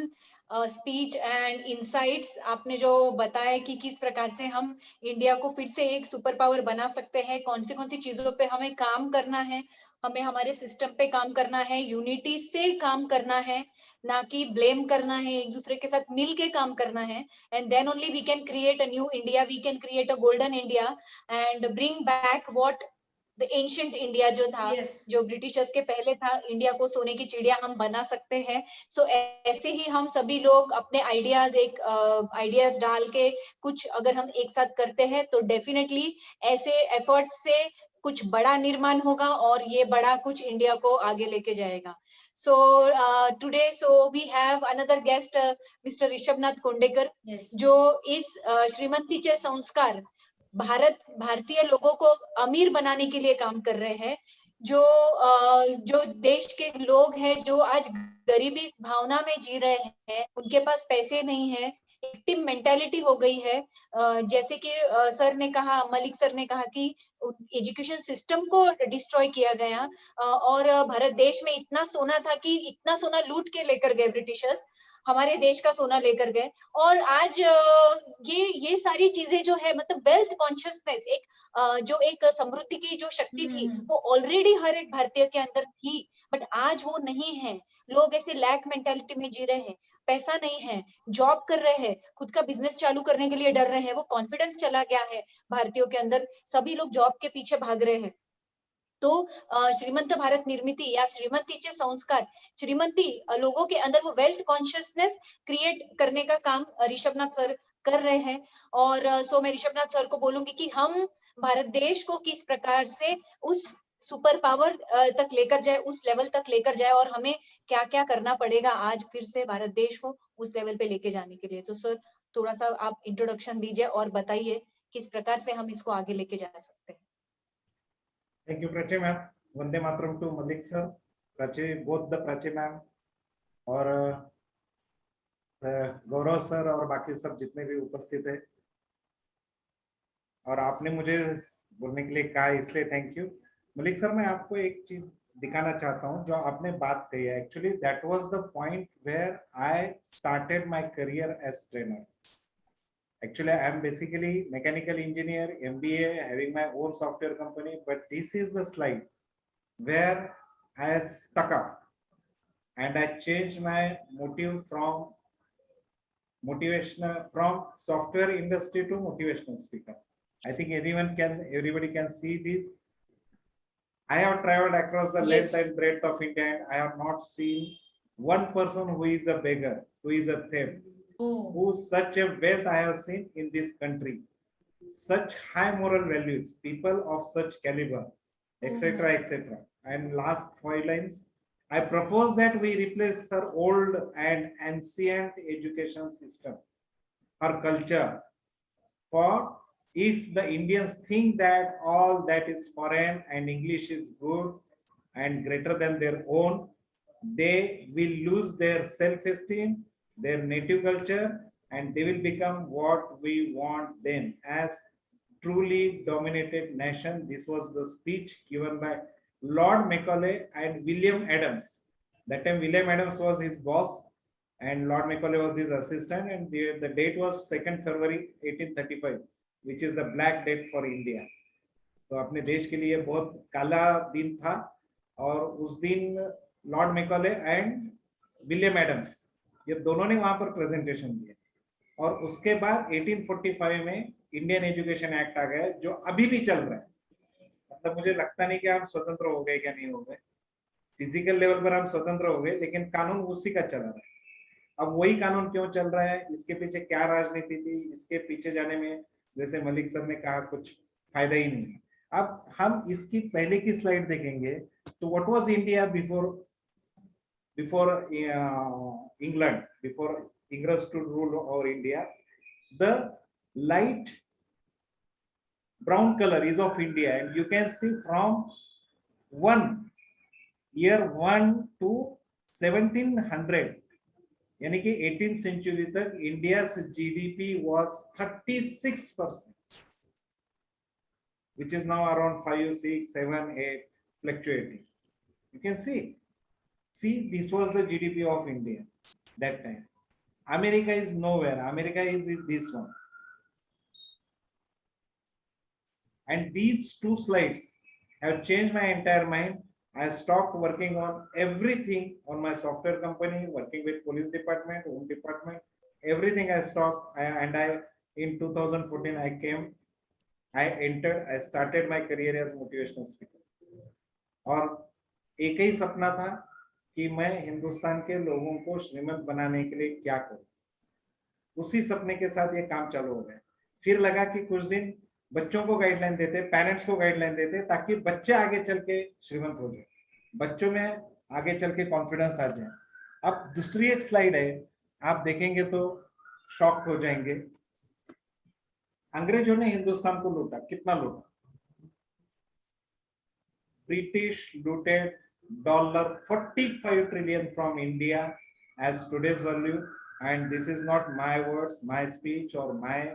Speaker 1: speech and insights. आपने जो बताया कि किस प्रकार से हम इंडिया को फिर से एक सुपर पावर बना सकते हैं, कौन सी चीजों पे हमें काम करना है, हमें हमारे सिस्टम पे काम करना है, यूनिटी से काम करना है, ना कि ब्लेम करना है, एक दूसरे के साथ मिल के काम करना है। And then only we can create a new India, we can create a golden India and bring back what the ancient India जो था,
Speaker 4: Yes.
Speaker 1: जो ब्रिटिशर्स के पहले था, इंडिया को सोने की चिड़िया हम बना सकते हैं। सो ऐसे ही हम सभी लोग अपने आइडियाज डाल के कुछ अगर हम एक साथ करते हैं तो डेफिनेटली ऐसे एफर्ट्स से कुछ बड़ा निर्माण होगा और ये बड़ा कुछ इंडिया को आगे लेके जाएगा। So today we have another guest mister Rishabhnath Kondekar,
Speaker 4: Yes.
Speaker 1: जो इस श्रीमंतीचे संस्कार भारतीय लोगों को अमीर बनाने के लिए काम कर रहे हैं। जो देश के लोग हैं जो आज गरीबी भावना में जी रहे हैं, उनके पास पैसे नहीं है, विक्टिम मेंटालिटी हो गई है। जैसे कि सर ने कहा, मलिक सर ने कहा कि एजुकेशन सिस्टम को डिस्ट्रॉय किया गया और भारत देश में इतना सोना था कि इतना सोना लूट के लेकर गए ब्रिटिशर्स, हमारे देश का सोना लेकर गए। और आज ये सारी चीजें जो है, मतलब वेल्थ कॉन्शियसनेस, जो एक समृद्धि की जो शक्ति थी वो ऑलरेडी हर एक भारतीय के अंदर थी, बट आज वो नहीं है। लोग ऐसे लैक मेंटालिटी में जी रहे हैं, पैसा नहीं है, जॉब कर रहे हैं, खुद का बिजनेस चालू करने के लिए डर रहे हैं, वो कॉन्फिडेंस चला गया है भारतीयों के अंदर, सभी लोग जॉब के पीछे भाग रहे हैं। तो श्रीमंत भारत निर्मिती या श्रीमंतीचे संस्कार, श्रीमंती लोगों के अंदर वो वेल्थ कॉन्शियसनेस क्रिएट करने का काम ऋषभनाथ सर कर रहे हैं। और सो मैं ऋषभनाथ सर को बोलूंगी कि हम भारत देश को किस प्रकार से उस सुपर पावर तक लेकर जाए, उस लेवल तक लेकर जाए, और हमें क्या क्या करना पड़ेगा आज फिर से भारत देश को उस लेवल पे लेके जाने के लिए। तो सर थोड़ा सा आप इंट्रोडक्शन दीजिए और बताइए किस प्रकार से हम इसको आगे लेके जा सकते हैं।
Speaker 3: Thank you, Prachi ma'am. Vande Mataram to Malik sir, Prachi, both the Prachi ma'am और गौरव सर और बाकी सब जितने भी उपस्थित है, और आपने मुझे बोलने के लिए कहा इसलिए थैंक यू। मलिक सर, मैं आपको एक चीज दिखाना चाहता हूँ जो आपने बात कही है। Actually that was the point where I started my career as trainer. Actually, I am basically mechanical engineer, MBA, having my own software company. But this is the slide where I stuck up and I changed my motive from software industry to motivational speaker. I think everybody can see this. I have traveled across the length and breadth of India, and I have not seen one person who is a beggar, who is a thief. Who such a wealth I have seen in this country, such high moral values, people of such caliber, etc., etc. And last 5 lines, I propose that we replace our old and ancient education system, our culture. For if the Indians think that all that is foreign and English is good and greater than their own, they will lose their self-esteem, their native culture, and they will become what we want them as truly dominated nation. This was the speech given by Lord Macaulay and William Adams. That time William Adams was his boss and Lord Macaulay was his assistant, and the date was 2nd February 1835, which is the black date for India. तो अपने देश के लिए बहुत काला दिन था, और उस दिन Lord Macaulay and William Adams ये दोनों ने वहां पर प्रेजेंटेशन दिए। और उसके बाद 1845 में इंडियन एजुकेशन एक्ट आ गया जो अभी भी चल रहा है। मतलब मुझे लगता नहीं कि हम स्वतंत्र हो गए क्या नहीं हो गए, फिजिकल लेवल पर हम स्वतंत्र हो गए, लेकिन कानून उसी का चला रहा है। अब वही कानून क्यों चल रहा है, इसके पीछे क्या राजनीति थी, इसके पीछे जाने में जैसे मलिक सर ने कहा कुछ फायदा ही नहीं। अब हम इसकी पहले की स्लाइड देखेंगे तो what was India before England, before English to rule over India. The light brown color is of India, and you can see from year 1 to 1700, यानी कि 18th century तक India's GDP was 36%, which is now around 5, 6, 7, 8 fluctuating. You can see this was the GDP of India that time. America is nowhere. America is this one. And these two slides have changed my entire mind. I stopped working on everything on my software company, working with police department, home department, everything I stopped. In 2014, I started my career as motivational speaker. और एक ही सपना था कि मैं हिंदुस्तान के लोगों को श्रीमंत बनाने के लिए क्या करूं। उसी सपने के साथ ये काम चालू हो गया। फिर लगा कि कुछ दिन बच्चों को गाइडलाइन देते, पेरेंट्स को गाइडलाइन देते, ताकि बच्चे आगे चल के श्रीमंत हो जाए, बच्चों में आगे चल के कॉन्फिडेंस आ जाए। अब दूसरी एक स्लाइड है, आप देखेंगे तो शॉक हो जाएंगे। अंग्रेजों ने हिंदुस्तान को लूटा, कितना लूटा? British looted $45 trillion from India as today's value, and this is not my words, my speech or my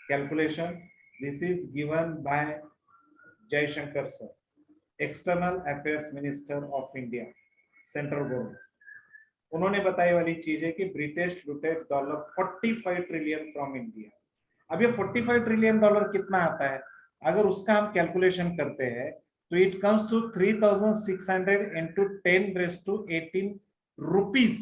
Speaker 3: calculation. This is given by Jai Shankar sir, External Affairs Minister of India, Central Government. उन्होंने बताई वाली चीज है कि British looted $45 trillion from India. अब ये $45 trillion कितना आता है? अगर उसका हम कैलकुलेशन करते हैं तो it comes to 3,600 into 10⁻18 rupees.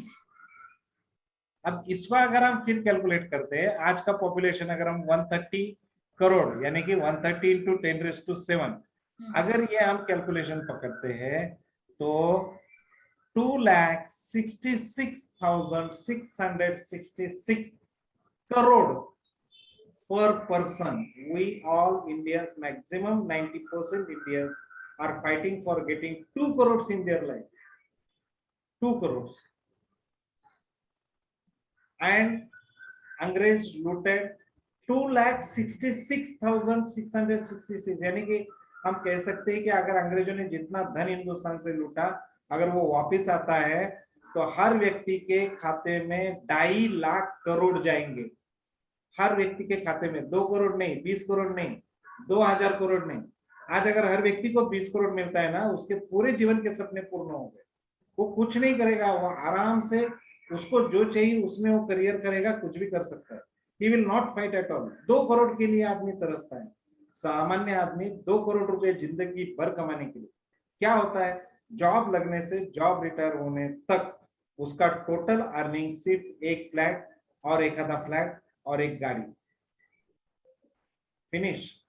Speaker 3: अब इसको अगर हम फिर कैलकुलेट करते हैं, आज का पॉपुलेशन अगर हम 130 करोड़ यानी कि 130 into 10⁻7, अगर ये हम कैलकुलेशन पकड़ते हैं तो 2,66,666 crore per person. We all Indians, maximum 90% Indians are fighting for getting 2 crores in their life. 2 crores. And Angrez looted 2,66,666, यानी कि हम कह सकते हैं कि अगर अंग्रेजों ने जितना धन हिंदुस्तान से लूटा, अगर वो वापस आता है तो हर व्यक्ति के खाते में 2.5 लाख करोड़ जाएंगे। हर व्यक्ति के खाते में 2 करोड़ नहीं, 20 करोड़ नहीं, 2,000 करोड़ नहीं। आज अगर हर व्यक्ति को 20 करोड़ मिलता है ना, उसके पूरे जीवन के सपने पूर्ण हो गए। वो कुछ नहीं करेगा, वो आराम से उसको जो चाहिए उसमें वो करियर करेगा, कुछ भी कर सकता है। He will not fight at all. 2 crore के लिए आदमी तरसता है। सामान्य आदमी 2 करोड़ रुपए जिंदगी भर कमाने के लिए क्या होता है, जॉब लगने से जॉब रिटायर होने तक उसका टोटल अर्निंग सिर्फ एक फ्लैट और एक आधा फ्लैट और एक गाड़ी, फिनिश।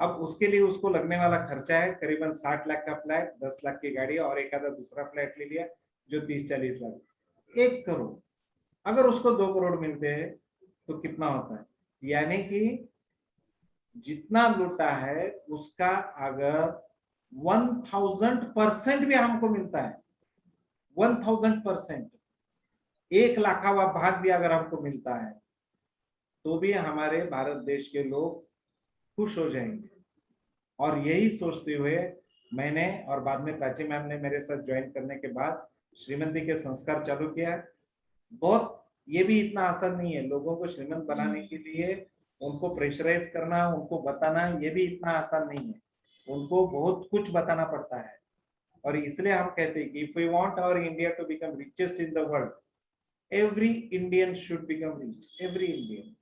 Speaker 3: अब उसके लिए उसको लगने वाला खर्चा है करीबन 60 लाख का फ्लैट, 10 लाख की गाड़ी और एक आधा दूसरा फ्लैट ले लिया जो 30-40 लाख। 1 करोड़ अगर उसको 2 करोड़ मिलते हैं तो कितना होता है, यानी कि जितना लूटा है उसका अगर 1000% भी हमको मिलता है, 1000%, 1 लाखवां भाग भी अगर हमको मिलता है तो भी हमारे भारत देश के लोग खुश हो जाएंगे। और यही सोचते हुए मैंने और बाद में प्राची मैम ने मेरे साथ ज्वाइन करने के बाद श्रीमंती के संस्कार चालू किया। बहुत ये भी इतना आसान नहीं है, लोगों को श्रीमंत बनाने के लिए उनको प्रेशराइज करना, उनको बताना, ये भी इतना आसान नहीं है। उनको बहुत कुछ बताना पड़ता है। और इसलिए हम कहते हैं कि if we want our India to become richest in the world, every Indian should become rich, every Indian.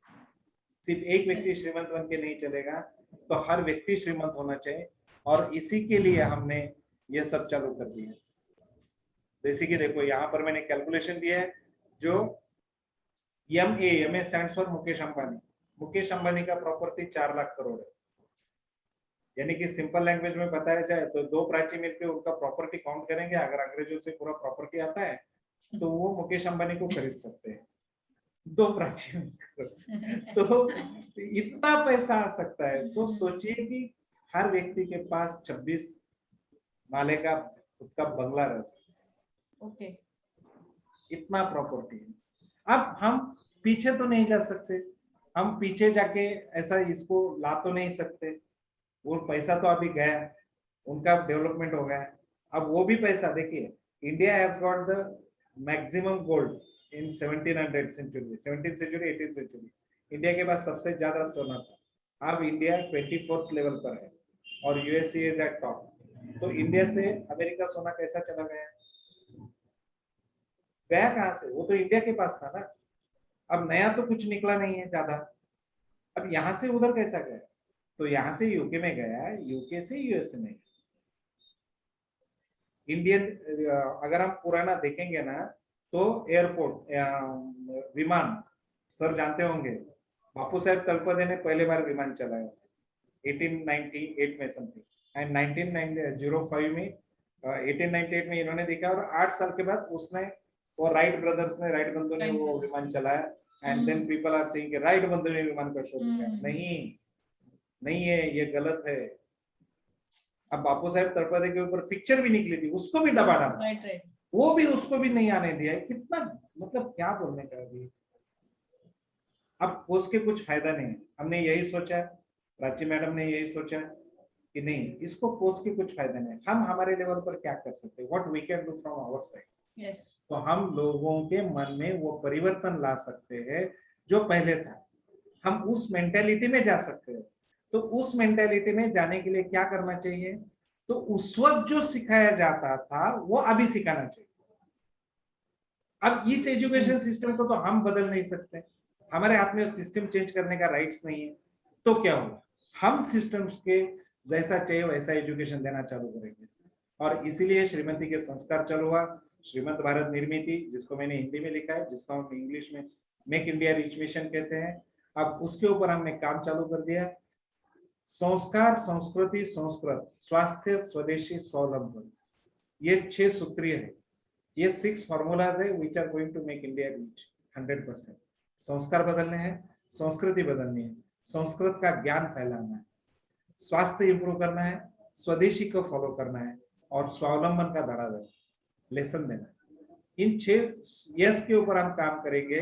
Speaker 3: सिर्फ एक व्यक्ति श्रीमंत बन के नहीं चलेगा, तो हर व्यक्ति श्रीमंत होना चाहिए। और इसी के लिए हमने ये सब चालू कर दिया। जैसे कि देखो यहाँ पर मैंने कैलकुलेशन दिया है, जो MA stands for Mukesh Ambani. Mukesh Ambani का प्रॉपर्टी 4 लाख करोड़ है। यानी कि सिंपल लैंग्वेज में बताया जाए तो दो प्राची मिलकर उनका प्रॉपर्टी काउंट करेंगे, अगर अंग्रेजों से पूरा प्रॉपर्टी आता है तो वो मुकेश अंबानी को खरीद सकते हैं, दो प्राची मिलकर। तो इतना पैसा आ सकता है। सो सोचिए कि हर व्यक्ति के पास 26 माले का खुद का बंगला रह सकता है।
Speaker 4: ओके,
Speaker 3: इतना प्रॉपर्टी है। अब हम पीछे तो नहीं जा सकते, हम पीछे जाके ऐसा इसको ला तो नहीं सकते, वो पैसा तो अभी गया, उनका डेवलपमेंट हो गया। अब वो भी पैसा देखिए, India has got the maximum gold in 1700 century, 17th century, 18th century. India के पास सबसे ज्यादा सोना था। अब इंडिया 24th लेवल पर है और यूएसए इज एट टॉप। तो इंडिया से अमेरिका सोना कैसा चला गया? गया कहां से? वो तो इंडिया के पास था ना। अब नया तो कुछ निकला नहीं है ज्यादा। अब यहां से उधर कैसा गया? तो यहां से यूके में गया, यूके से यूएसए में। इंडियन अगर हम पुराना देखेंगे ना तो एयरपोर्ट विमान, सर जानते होंगे, बापू साहेब तलपदे ने पहले बार विमान चलाया 1898 में समथिंग, एंड 1905 में 1898 में इन्होंने देखा, और 8 साल के बाद उसने, वो राइट ब्रदर्स ने, राइट बंधु ने वो विमान चलाया। And then people are saying कि राइट बंधु ने विमान का शोध किया। नहीं है, ये गलत है। अब बापू साहेब तलपदे के ऊपर पिक्चर भी निकली थी, उसको भी दबा डाला,
Speaker 4: राइट,
Speaker 3: वो भी उसको भी नहीं आने दिया है। कितना, मतलब क्या बोलने का अभी। अब उसके कुछ फायदा नहीं है। हमने यही सोचा, प्राची मैडम ने यही सोचा कि नहीं, इसको पोस्ट के कुछ फायदा नहीं। हम हमारे लेवल पर क्या कर सकते हैं, what we can do from our side.
Speaker 4: Yes,
Speaker 3: तो हम लोगों के मन में वो परिवर्तन ला सकते हैं जो पहले था। हम उस मेंटेलिटी में जा सकते हैं। तो उस मेंटेलिटी में जाने के लिए क्या करना चाहिए? तो उस वक्त जो सिखाया जाता था वो अभी सिखाना चाहिए। अब इस एजुकेशन सिस्टम को तो हम बदल नहीं सकते, हमारे हाथ में सिस्टम चेंज करने का राइट्स नहीं है। तो क्या होगा, हम सिस्टम्स के जैसा चाहिए वैसा एजुकेशन देना चालू करेंगे। और इसीलिए श्रीमती के संस्कार चालू हुआ, श्रीमंत भारत निर्मिति, जिसको मैंने हिंदी में लिखा है, जिसको हम इंग्लिश में मेक इंडिया रिच मिशन कहते हैं। अब उसके ऊपर हमने काम चालू कर दिया। संस्कार, संस्कृति, संस्कृत, स्वास्थ्य, स्वदेशी, स्वावलंबन, ये 6 सूत्रीय है। ये 6 फॉर्मूलाज है which are going to make India rich 100%। संस्कार बदलने हैं, संस्कृति बदलनी है, संस्कृत का ज्ञान फैलाना है, स्वास्थ्य इंप्रूव करना है, स्वदेशी को फॉलो करना है, और स्वावलंबन का धड़ा देना, लेसन देना है। इन 6 यस के ऊपर हम काम करेंगे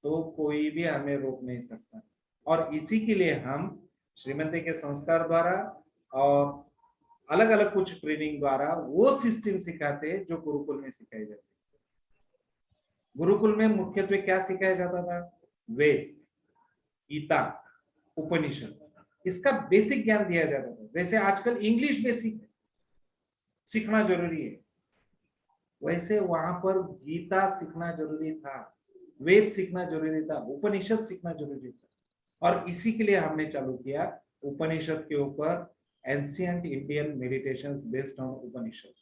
Speaker 3: तो कोई भी हमें रोक नहीं सकता। और इसी के लिए हम श्रीमती के संस्कार द्वारा और अलग अलग कुछ ट्रेनिंग द्वारा वो सिस्टम सिखाते हैं जो गुरुकुल में सिखाई जाती है। गुरुकुल में मुख्यत्वे क्या सिखाया जाता था? वेद, गीता, उपनिषद, इसका बेसिक ज्ञान दिया जाता था। जैसे आजकल इंग्लिश बेसिक सीखना जरूरी है, वैसे वहां पर गीता सीखना जरूरी था, वेद सीखना जरूरी था, उपनिषद सीखना जरूरी था। और इसी के लिए हमने चालू किया उपनिषद के ऊपर ancient Indian meditations based on Upanishad.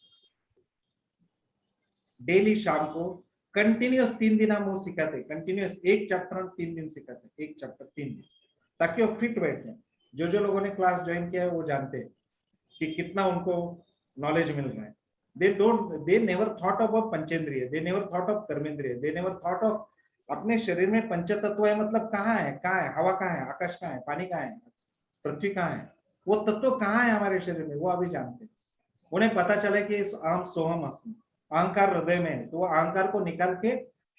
Speaker 3: Daily शाम को कंटिन्यूअस 3 दिन हम वो सिखाते, कंटिन्यूअस एक चैप्टर हम 3 दिन सिखाते, एक चैप्टर 3 दिन, ताकि वो फिट बैठे। जो लोगों ने क्लास ज्वाइन किया है वो जानते हैं कि कितना उनको नॉलेज मिल रहा है। they never thought of पंचेंद्रिय, they never thought of कर्मेंद्रिय, they never thought of अपने शरीर में पंचतत्व है, मतलब कहाँ है, हवा कहाँ है, आकाश कहाँ है, पानी कहाँ है, पृथ्वी कहाँ है, वो तत्व कहाँ है हमारे शरीर में, वो अभी जानते हैं। उन्हें पता चले कि अहम सोहम अस्मि, अहंकार हृदय में है, तो वो अहंकार को निकाल के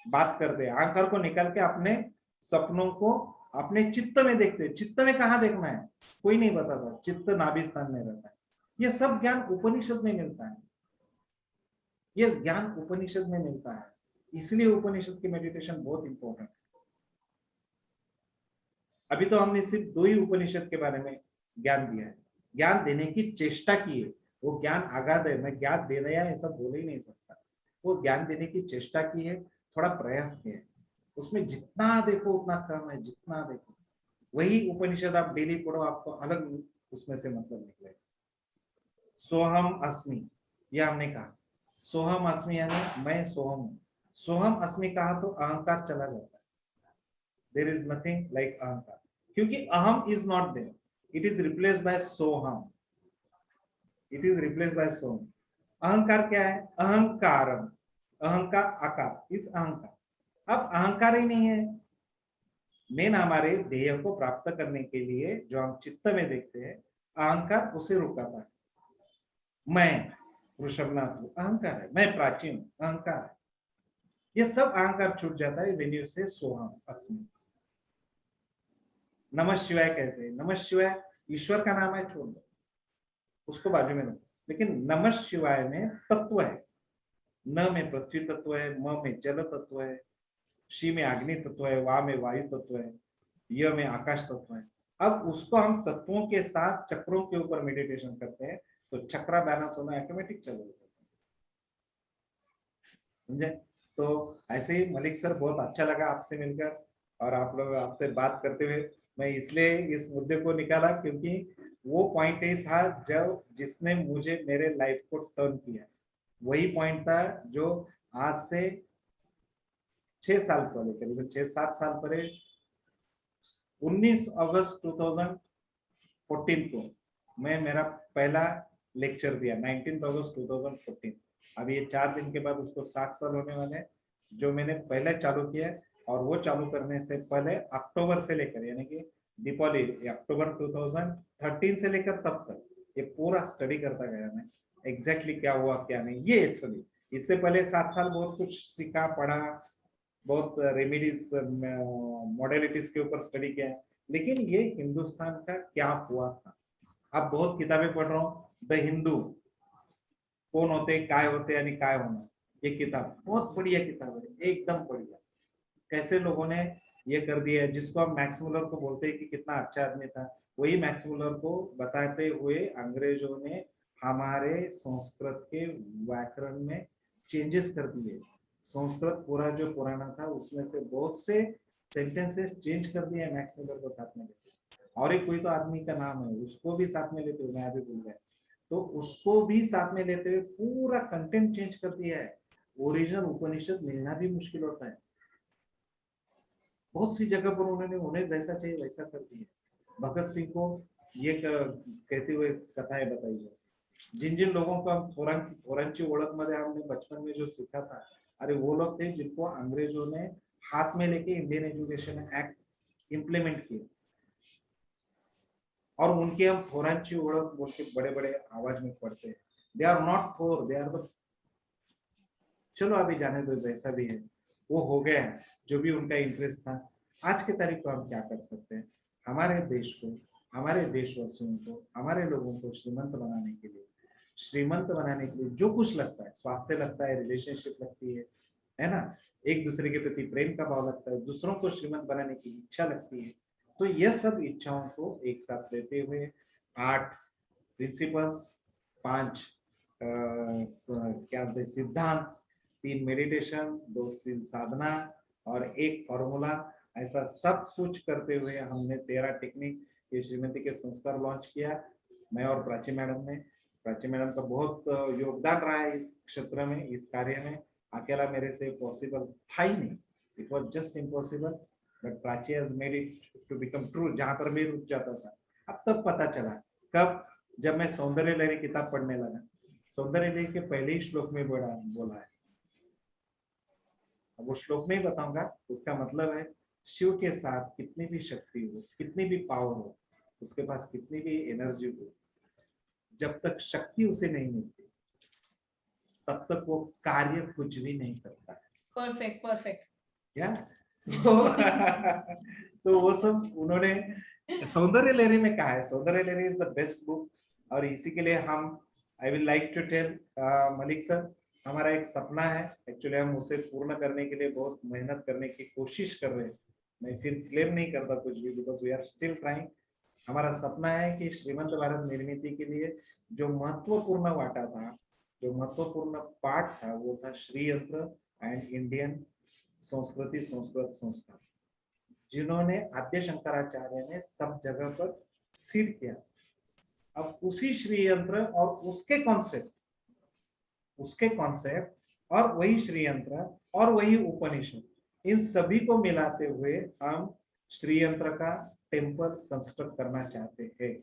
Speaker 3: बात करते हैं, अहंकार को निकाल के अपने सपनों को अपने चित्त में देखते हैं। चित्त में कहाँ देखना है कोई नहीं बताता, चित्त नाभि स्थान में रहता है। ये सब ज्ञान उपनिषद में मिलता है, ये ज्ञान उपनिषद में मिलता है। इसलिए उपनिषद की मेडिटेशन बहुत इंपॉर्टेंट है। अभी तो हमने सिर्फ 2 ही उपनिषद के बारे में ज्ञान दिया है, ज्ञान देने की चेष्टा की है। वो ज्ञान आगाध है, मैं ज्ञान दे रहा है ऐसा बोल ही नहीं सकता। वो ज्ञान देने की चेष्टा की है, थोड़ा प्रयास किया है। उसमें जितना देखो उतना कम है, जितना देखो। वही उपनिषद आप डेली पढ़ो, आपको अलग उसमें से मतलब निकलेगा। सोहम अस्मि, यह हमने कहा। सोहम अस्मि यानी मैं सोहम हूं। सोहम अस्मि कहा तो अहंकार चला जाता है। देयर इज नथिंग लाइक अहंकार, क्योंकि अहम is not there, it is replaced by सोहम। इट इज रिप्लेस बाय सोम। अहंकार क्या है? अहंकारम, अहंकार आकार, इस अहंकार। अब अहंकार ही नहीं है। मेन हमारे ध्येय को प्राप्त करने के लिए जो हम चित्त में देखते हैं, अहंकार उसे रुकाता है। मैं वृषभनाथ हूं, अहंकार है। मैं प्राचीन हूं, अहंकार है। ये सब अहंकार छूट जाता है when you say सोहम अस्मि। नमः शिवाय कहते हैं, नमः शिवाय ईश्वर का नाम है, छोड़ दो उसको बाजू में रखो, लेकिन नमः शिवाय में तत्व है। न में पृथ्वी तत्व है, म में जल तत्व है, शी में अग्नि तत्व है, वा में वायु तत्व है, य में आकाश तत्व है। अब उसको हम तत्वों के साथ चक्रों के ऊपर मेडिटेशन करते हैं तो चक्रा बैलेंस होना ऑटोमेटिक चल जाता है। समझे? तो ऐसे ही मलिक सर, बहुत अच्छा लगा आपसे मिलकर और आप लोग आपसे बात करते हुए। मैं इसलिए इस मुद्दे को निकाला क्योंकि वो पॉइंट ही था जब जिसने मुझे मेरे लाइफ को टर्न किया। वही पॉइंट था जो आज से 6 साल पहले, करीबन 6-7 साल पहले, 19 अगस्त 2014 को मैं मेरा पहला लेक्चर दिया, 19 अगस्त 2014। अब ये 4 दिन के बाद उसको 7 साल होने वाले हैं जो मैंने पहले चालू किया। और वो चालू करने से पहले अक्टूबर से लेकर, यानी कि दीपावली अक्टूबर 2013 से लेकर तब तक ये पूरा स्टडी करता गया मैं, एग्जैक्टली क्या हुआ क्या नहीं। ये एक्चुअली इससे पहले 7 साल बहुत कुछ सीखा, पढ़ा, बहुत रेमेडीज, मॉडलिटीज के ऊपर स्टडी किया है, लेकिन ये हिंदुस्तान का क्या हुआ था। अब बहुत किताबें पढ़ रहा हूँ, द हिंदू, कौन होते, काय होते आणि काय होना। ये किताब बहुत बढ़िया किताब है, एकदम बढ़िया। कैसे लोगों ने ये कर दिया है, जिसको हम मैक्स मुलर को बोलते हैं कि कितना अच्छा आदमी था, वही मैक्स मुलर को बताते हुए अंग्रेजों ने हमारे संस्कृत के व्याकरण में चेंजेस कर दिए। संस्कृत पूरा जो पुराना था उसमें से बहुत से सेंटेंसेस चेंज कर दिए मैक्स मुलर को साथ में लेते। और एक कोई तो आदमी का नाम है, उसको भी साथ में लेते हुए, मैं अभी भूल गया, तो उसको भी साथ में लेते हुए पूरा कंटेंट चेंज कर दिया है। ओरिजिनल उपनिषद मिलना भी मुश्किल होता है। बहुत सी जगह पर उन्होंने उन्हें जैसा चाहिए वैसा कर दिया। भगत सिंह को ये कहते हुए कथाएं बताई जाती। जिन जिन लोगों को हम थोरांची ओळख मध्ये हमने बचपन में जो सीखा था, अरे वो लोग थे जिनको अंग्रेजों ने हाथ में लेके इंडियन एजुकेशन एक्ट इम्प्लीमेंट किया। और उनके हम थोरांची ओळख बोल के बड़े बड़े आवाज में पढ़ते हैं। दे आर नॉट थोर, दे आर द, चलो अभी जाने दो, जैसा भी है वो हो गया है, जो भी उनका इंटरेस्ट था। आज के तारीख को हम क्या कर सकते हैं? हमारे देश को, हमारे देशवासियों को, हमारे लोगों को श्रीमंत बनाने के लिए जो कुछ लगता है, स्वास्थ्य लगता है, रिलेशनशिप लगती है ना, एक दूसरे के प्रति प्रेम का भाव लगता है, दूसरों को श्रीमंत बनाने की इच्छा लगती है। तो यह सब इच्छाओं को एक साथ लेते हुए 8 प्रिंसिपल्स, 5 क्या बोलते हैं सिद्धांत, 3 मेडिटेशन, 2 साधना और 1 फॉर्मूला, ऐसा सब कुछ करते हुए हमने 13 टेक्निक ये श्रीमती के संस्कार लॉन्च किया। मैं और प्राची मैडम ने, प्राची मैडम का बहुत योगदान रहा है इस क्षेत्र में, इस कार्य में। अकेला मेरे से पॉसिबल था ही नहीं, it was just impossible, but Prachi has made it to become true. जहां पर मैं रुक जाता था, अब तब पता चला, कब? जब मैं सौंदर्य लहरी किताब पढ़ने लगा। सौंदर्य लहरी के पहले ही श्लोक में बोला है, अब वो श्लोक नहीं बताऊंगा, उसका मतलब है शिव के साथ कितनी भी शक्ति हो, कितनी भी पावर हो, उसके पास कितनी भी एनर्जी हो, जब तक शक्ति उसे नहीं मिलती तब तक वो कार्य कुछ भी नहीं करता है।
Speaker 4: परफेक्ट
Speaker 3: क्या तो वो सब उन्होंने सौंदर्य लहरी में कहा है। Saundarya Lahari is the best book. और इसी के लिए हम, I will like to tell Malik sir, हमारा एक सपना है, एक्चुअली हम उसे पूर्ण करने के लिए बहुत मेहनत करने की कोशिश कर रहे हैं। मैं फिर क्लेम नहीं करता कुछ भी, because we are still trying. हमारा सपना है कि श्रीमंत भारत निर्मित के लिए जो महत्वपूर्ण वाटा था, जो महत्वपूर्ण पार्ट था, वो था श्री यंत्र एंड इंडियन संस्कृति संस्कृत संस्कार, जिन्होंने आद्य शंकराचार्य ने सब जगह पर सिद्ध किया। अब उसी श्री यंत्र और उसके कॉन्सेप्ट और वही श्री यंत्र और वही उपनिषद, इन सभी को मिलाते हुए हम श्री यंत्र का टेम्पल कंस्ट्रक्ट करना चाहते हैं,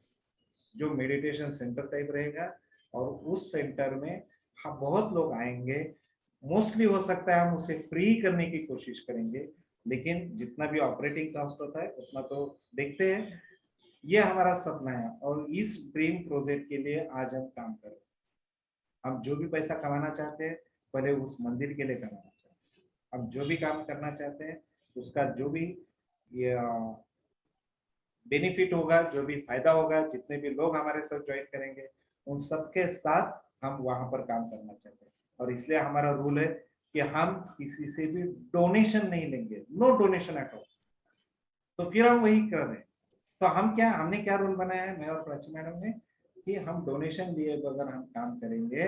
Speaker 3: जो मेडिटेशन सेंटर टाइप रहेगा और उस सेंटर में हम बहुत लोग आएंगे। मोस्टली हो सकता है हम उसे फ्री करने की कोशिश करेंगे, लेकिन जितना भी ऑपरेटिंग कॉस्ट होता है उतना तो देखते हैं। ये हमारा सपना है और इस ड्रीम प्रोजेक्ट के लिए आज हम काम कर रहे हैं। हम जो भी पैसा कमाना चाहते हैं पहले उस मंदिर के लिए कमाना चाहते हैं। हम जो भी काम करना चाहते हैं उसका जो भी बेनिफिट होगा, जो भी फायदा होगा, जितने भी लोग हमारे साथ ज्वाइन करेंगे उन सबके साथ हम वहां पर काम करना चाहते हैं। और इसलिए हमारा रूल है कि हम किसी से भी डोनेशन नहीं लेंगे, नो डोनेशन एट ऑल। तो फिर हम वही कर रहे हैं। तो हमने क्या रूल बनाया है, मैं और प्राची मैडम ने, कि हम डोनेशन लिए बगैर हम काम करेंगे।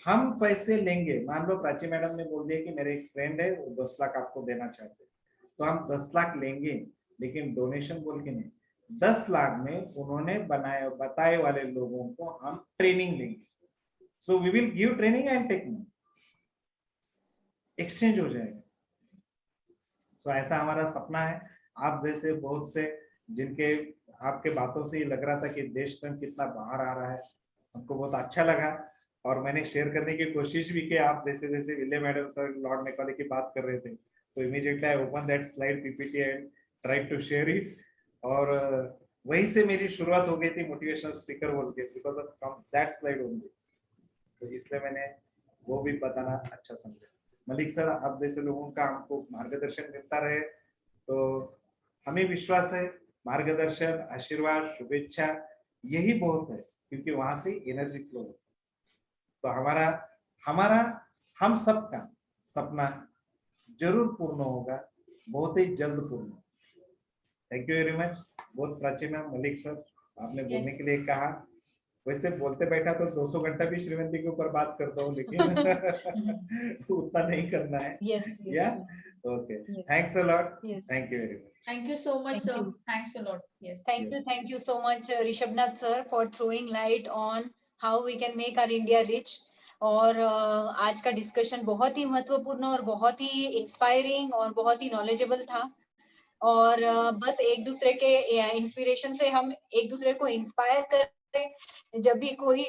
Speaker 3: हम पैसे लेंगे, मान लो प्राची मैडम ने बोल दिया कि मेरे एक फ्रेंड है वो 10 लाख आपको देना चाहते हैं, तो हम 10 लाख लेंगे, लेकिन डोनेशन बोल के नहीं। 10 लाख में उन्होंने बताए वाले लोगों को हम ट्रेनिंग देंगे। So we will give training and take money, exchange हो जाएगा। सो ऐसा हमारा सपना है। आप जैसे बहुत से जिनके आपके बातों से ही लग रहा था कि देश प्रेम कितना बाहर आ रहा है, हमको बहुत अच्छा लगा और मैंने शेयर करने की कोशिश भी की। आप जैसे जैसे विले मैडम सर लॉर्ड मैकॉले की बात कर रहे थे, तो immediately I open that slide PPT and try to share it. और वहीं से मेरी शुरुआत हो गई थी मोटिवेशनल स्पीकर बोल के, because of from that slide only. तो इसलिए मैंने वो भी बताना अच्छा समझा। मलिक सर, आप जैसे लोगों का हमको मार्गदर्शन मिलता रहे तो हमें विश्वास है, मार्गदर्शन, आशीर्वाद, शुभेच्छा यही बहुत है, क्योंकि वहां से एनर्जी फ्लो होती है। तो हमारा हम सबका सपना जरूर पूर्ण होगा, बहुत ही जल्द पूर्ण। Thank you very much. बहुत प्राची मैम, मलिक सर, आपने बोलने के लिए कहा। वैसे बोलते बैठा तो 200 घंटा भी श्रीमती के ऊपर बात करता हूँ, लेकिन उतना नहीं करना है। या okay, thanks a lot, thank you very much.
Speaker 4: Thank you so much, sir. Thanks a lot. Yes.
Speaker 1: Thank you so much, Rishabhnath sir, for throwing light on how we can make our India rich. और आज का discussion बहुत ही महत्वपूर्ण और बहुत ही inspiring और बहुत ही knowledgeable था। और बस एक दूसरे के इंस्पिरेशन से हम एक दूसरे को इंस्पायर करें। जब भी कोई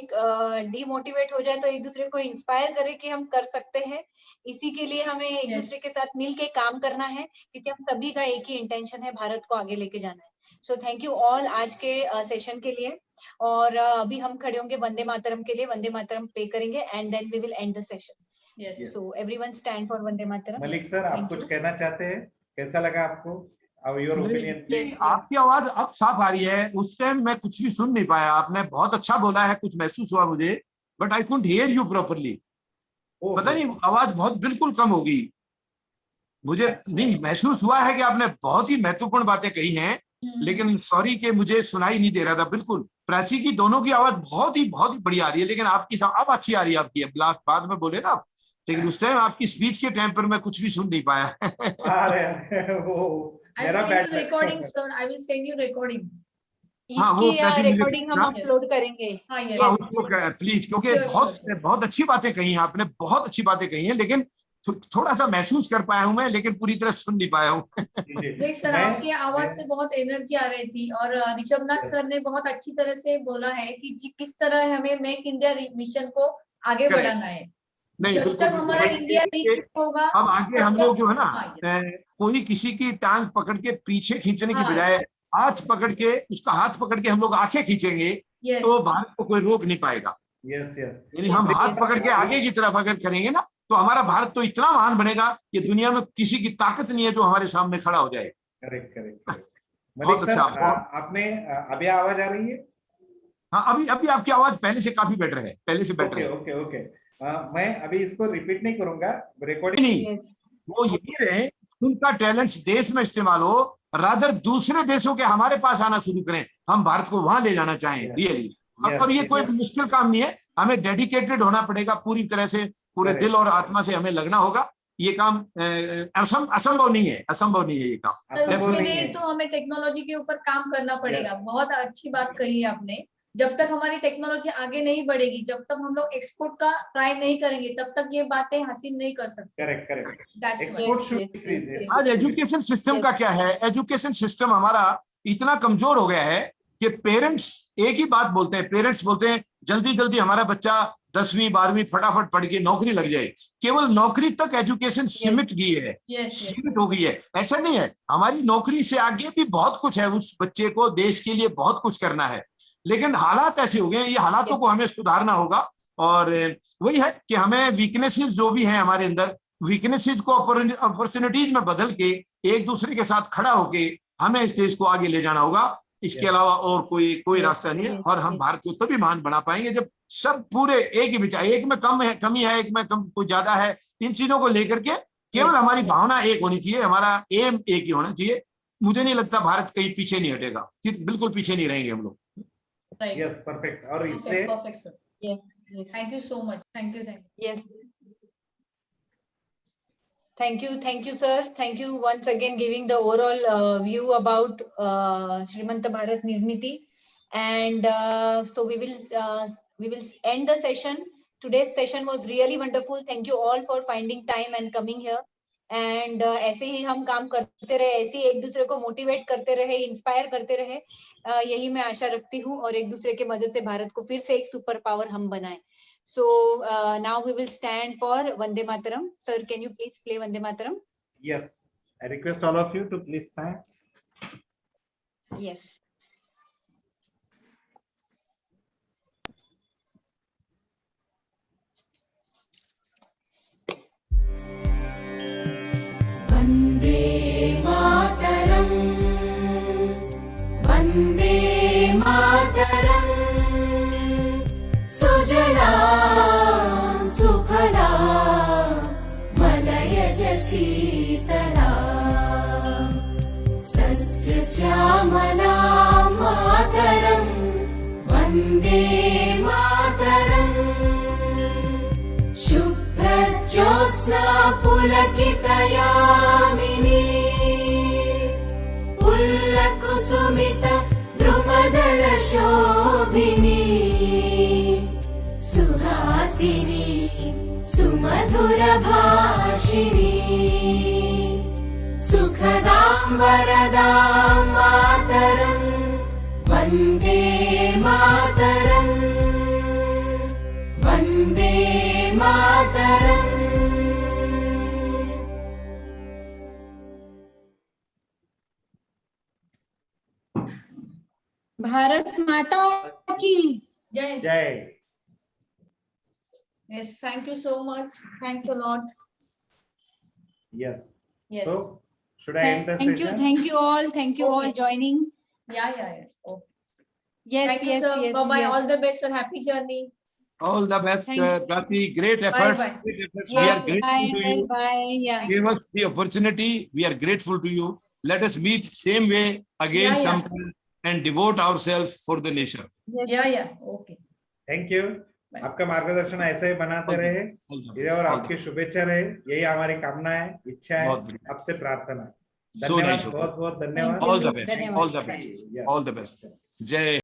Speaker 1: डिमोटिवेट हो जाए तो एक दूसरे को इंस्पायर करें कि हम कर सकते हैं। इसी के लिए हमें एक दूसरे के साथ मिलके काम करना है, क्योंकि हम सभी का एक ही इंटेंशन है, भारत को आगे लेके जाना है। सो थैंक यू ऑल आज के सेशन के लिए। और अभी हम खड़े होंगे वंदे मातरम के लिए, वंदे मातरम प्ले करेंगे and then we will end the session.
Speaker 4: Yes.
Speaker 1: So everyone stand for Vande Mataram.
Speaker 3: Malik sir, आप कुछ कहना चाहते हैं? कैसा लगा आपको? Your opinion please.
Speaker 2: आपकी आवाज अब साफ आ रही है, उस टाइम मैं कुछ भी सुन नहीं पाया। आपने बहुत अच्छा बोला है, कुछ महसूस हुआ मुझे, but I couldn't hear you properly. पता नहीं, आवाज बहुत बिल्कुल कम होगी। मुझे नहीं महसूस हुआ है कि आपने बहुत ही महत्वपूर्ण बातें कही हैं, लेकिन सॉरी कि मुझे सुनाई नहीं दे रहा था बिल्कुल। प्राची की दोनों की आवाज बहुत ही बढ़िया आ रही है, लेकिन आपकी अब अच्छी आ रही है। आपकी लास्ट बाद में बोले ना, लेकिन उस टाइम आपकी स्पीच के टाइम पर मैं कुछ भी सुन नहीं पाया।
Speaker 4: I'll send you recording, sir. I will send you recording.
Speaker 1: इसकी रिकॉर्डिंग हम अपलोड करेंगे।
Speaker 4: हाँ, yes.
Speaker 2: उसको प्लीज, क्योंकि बहुत अच्छी बातें कही हैं आपने, बहुत अच्छी बातें कही हैं, लेकिन थोड़ा सा महसूस कर पाया हूं मैं, लेकिन पूरी तरह सुन नहीं पाया हूँ।
Speaker 4: नहीं सर, आपकी आवाज से बहुत एनर्जी आ रही थी और ऋषभनाथ सर ने बहुत अच्छी तरह से बोला है कि किस तरह हमें मेक इंडिया मिशन को आगे बढ़ाना है। जब तक हमारा इंडिया रीच होगा,
Speaker 2: अब आगे हम लोग जो है ना, कोई किसी की टांग पकड़ के पीछे खींचने की बजाय हाथ पकड़ के, उसका हाथ पकड़ के हम लोग आंखें खींचेंगे, तो भारत को कोई रोक नहीं पाएगा। यानी हम हाथ पकड़ के आगे की तरफ अगर करेंगे ना, तो हमारा भारत तो इतना महान बनेगा कि दुनिया में किसी की ताकत नहीं है जो हमारे सामने खड़ा हो जाए।
Speaker 3: करेक्ट।
Speaker 2: बहुत अच्छा।
Speaker 3: आपने अभी आवाज आ रही है?
Speaker 2: हाँ, अभी आपकी आवाज पहले से काफी बेटर है, पहले से बेटर है।
Speaker 3: ओके। मैं अभी इसको रिपीट नहीं करूंगा, रिकॉर्डिंग
Speaker 2: नहीं, वो यही रहे, उनका टैलेंट्स देश में इस्तेमाल हो, रादर दूसरे देशों के हमारे पास आना शुरू करें, हम भारत को वहां ले जाना चाहें रियली। और ये कोई मुश्किल काम नहीं है, हमें डेडिकेटेड होना पड़ेगा पूरी तरह से, पूरे दिल और आत्मा से हमें लगना होगा। ये काम असंभव नहीं है, असंभव नहीं है ये काम।
Speaker 4: उसके लिए तो हमें टेक्नोलॉजी के ऊपर काम करना पड़ेगा। बहुत अच्छी बात कही है आपने। जब तक हमारी टेक्नोलॉजी आगे नहीं बढ़ेगी, जब तक हम लोग एक्सपोर्ट का ट्राई नहीं करेंगे, तब तक ये बातें हासिल नहीं कर सकते।
Speaker 3: करेक्ट।
Speaker 2: आज एजुकेशन सिस्टम का क्या है, एजुकेशन सिस्टम हमारा इतना कमजोर हो गया है कि पेरेंट्स एक ही बात बोलते हैं, पेरेंट्स बोलते हैं जल्दी जल्दी हमारा बच्चा 10वीं 12वीं फटाफट पढ़ के नौकरी लग जाए। केवल नौकरी तक एजुकेशन सीमित गई है, सीमित हो गई है, ऐसा नहीं है। हमारी नौकरी से आगे भी बहुत कुछ है, उस बच्चे को देश के लिए बहुत कुछ करना है, लेकिन हालात ऐसे हो गए हैं, ये हालातों को हमें सुधारना होगा। और वही है कि हमें वीकनेसेस जो भी हैं हमारे अंदर, वीकनेसेस को अपॉर्चुनिटीज में बदल के एक दूसरे के साथ खड़ा होके हमें इस देश को आगे ले जाना होगा। इसके अलावा और कोई रास्ता नहीं है। और हम भारत को तभी महान बना पाएंगे जब सब पूरे एक ही विचार, एक में कम है, कमी है, एक में कम कोई ज्यादा है, इन चीजों को लेकर के केवल हमारी भावना एक होनी चाहिए, हमारा एम एक ही होना चाहिए। मुझे नहीं लगता भारत कहीं पीछे नहीं हटेगा, कि बिल्कुल पीछे नहीं रहेंगे हम लोग।
Speaker 3: Yes, perfect. और इससे
Speaker 4: perfect sir, thank you so much, thank you.
Speaker 1: Yes. Thank you, sir. Thank you once again giving the overall view about Shrimanta Bharat Nirmiti, and so we will end the session. Today's session was really wonderful. Thank you all for finding time and coming here. And ऐसे ही हम काम करते रहे, ऐसे ही एक दूसरे को motivate करते रहे, इंस्पायर करते रहे, यही मैं आशा रखती हूँ। और एक दूसरे के मदद से भारत को फिर से एक सुपर पावर हम बनाएं। So now we will stand for Vande Mataram. Sir, can you please play Vande Mataram?
Speaker 3: yes, I request all of you to please stand.
Speaker 1: Yes.
Speaker 5: Vande Mataram, Vande Mataram, Sujalam Sukhalam Malayaj Sheetalam Sasya Syamalam Mataram, Vande Mataram, Shubhrajyotsna Pulakitayamini Pullakusumita Drumadala Shobhini Suhasini Sumadhura Bhashini Sukhadam Varadam Mataram, Vande Mataram, Vande Mataram.
Speaker 1: Bharat माता की
Speaker 4: जय।
Speaker 3: Jai.
Speaker 4: Yes, thank you so much, thanks a lot.
Speaker 3: Yes.
Speaker 4: Yes.
Speaker 3: So should I end the
Speaker 1: Thank
Speaker 3: session?
Speaker 1: you all. Thank you all
Speaker 4: Okay.
Speaker 1: joining.
Speaker 4: Yeah. Okay.
Speaker 1: Yes,
Speaker 4: Thank you,
Speaker 1: yes,
Speaker 4: sir.
Speaker 1: yes.
Speaker 4: Bye-bye.
Speaker 1: yes.
Speaker 4: All the best, sir. Happy journey.
Speaker 2: All the best,
Speaker 1: Thank you.
Speaker 2: Prati. Great efforts.
Speaker 4: Bye-bye.
Speaker 2: Great efforts. We
Speaker 4: Yes,
Speaker 2: are grateful to
Speaker 1: Bye,
Speaker 2: you.
Speaker 1: bye. Yeah.
Speaker 2: Give us the opportunity. We are grateful to you. Let us meet same way again
Speaker 4: Yeah.
Speaker 2: sometime and devote ourselves for the nation.
Speaker 4: Yeah. Okay.
Speaker 3: Thank you.
Speaker 4: Bye.
Speaker 3: आपका मार्गदर्शन ऐसे ही बनाते रहे
Speaker 2: All the
Speaker 3: ये
Speaker 2: best.
Speaker 3: और
Speaker 2: All the
Speaker 3: आपकी शुभेच्छा रहे, यही हमारी कामना है, इच्छा है,
Speaker 2: बहुत बढ़िया।
Speaker 3: आपसे प्रार्थना है।
Speaker 2: So
Speaker 3: धन्यवाद,
Speaker 2: nice.
Speaker 3: बहुत बहुत धन्यवाद।
Speaker 2: All the best.
Speaker 1: धन्यवाद।
Speaker 2: All the best.
Speaker 3: Yes.
Speaker 2: All the best. Jai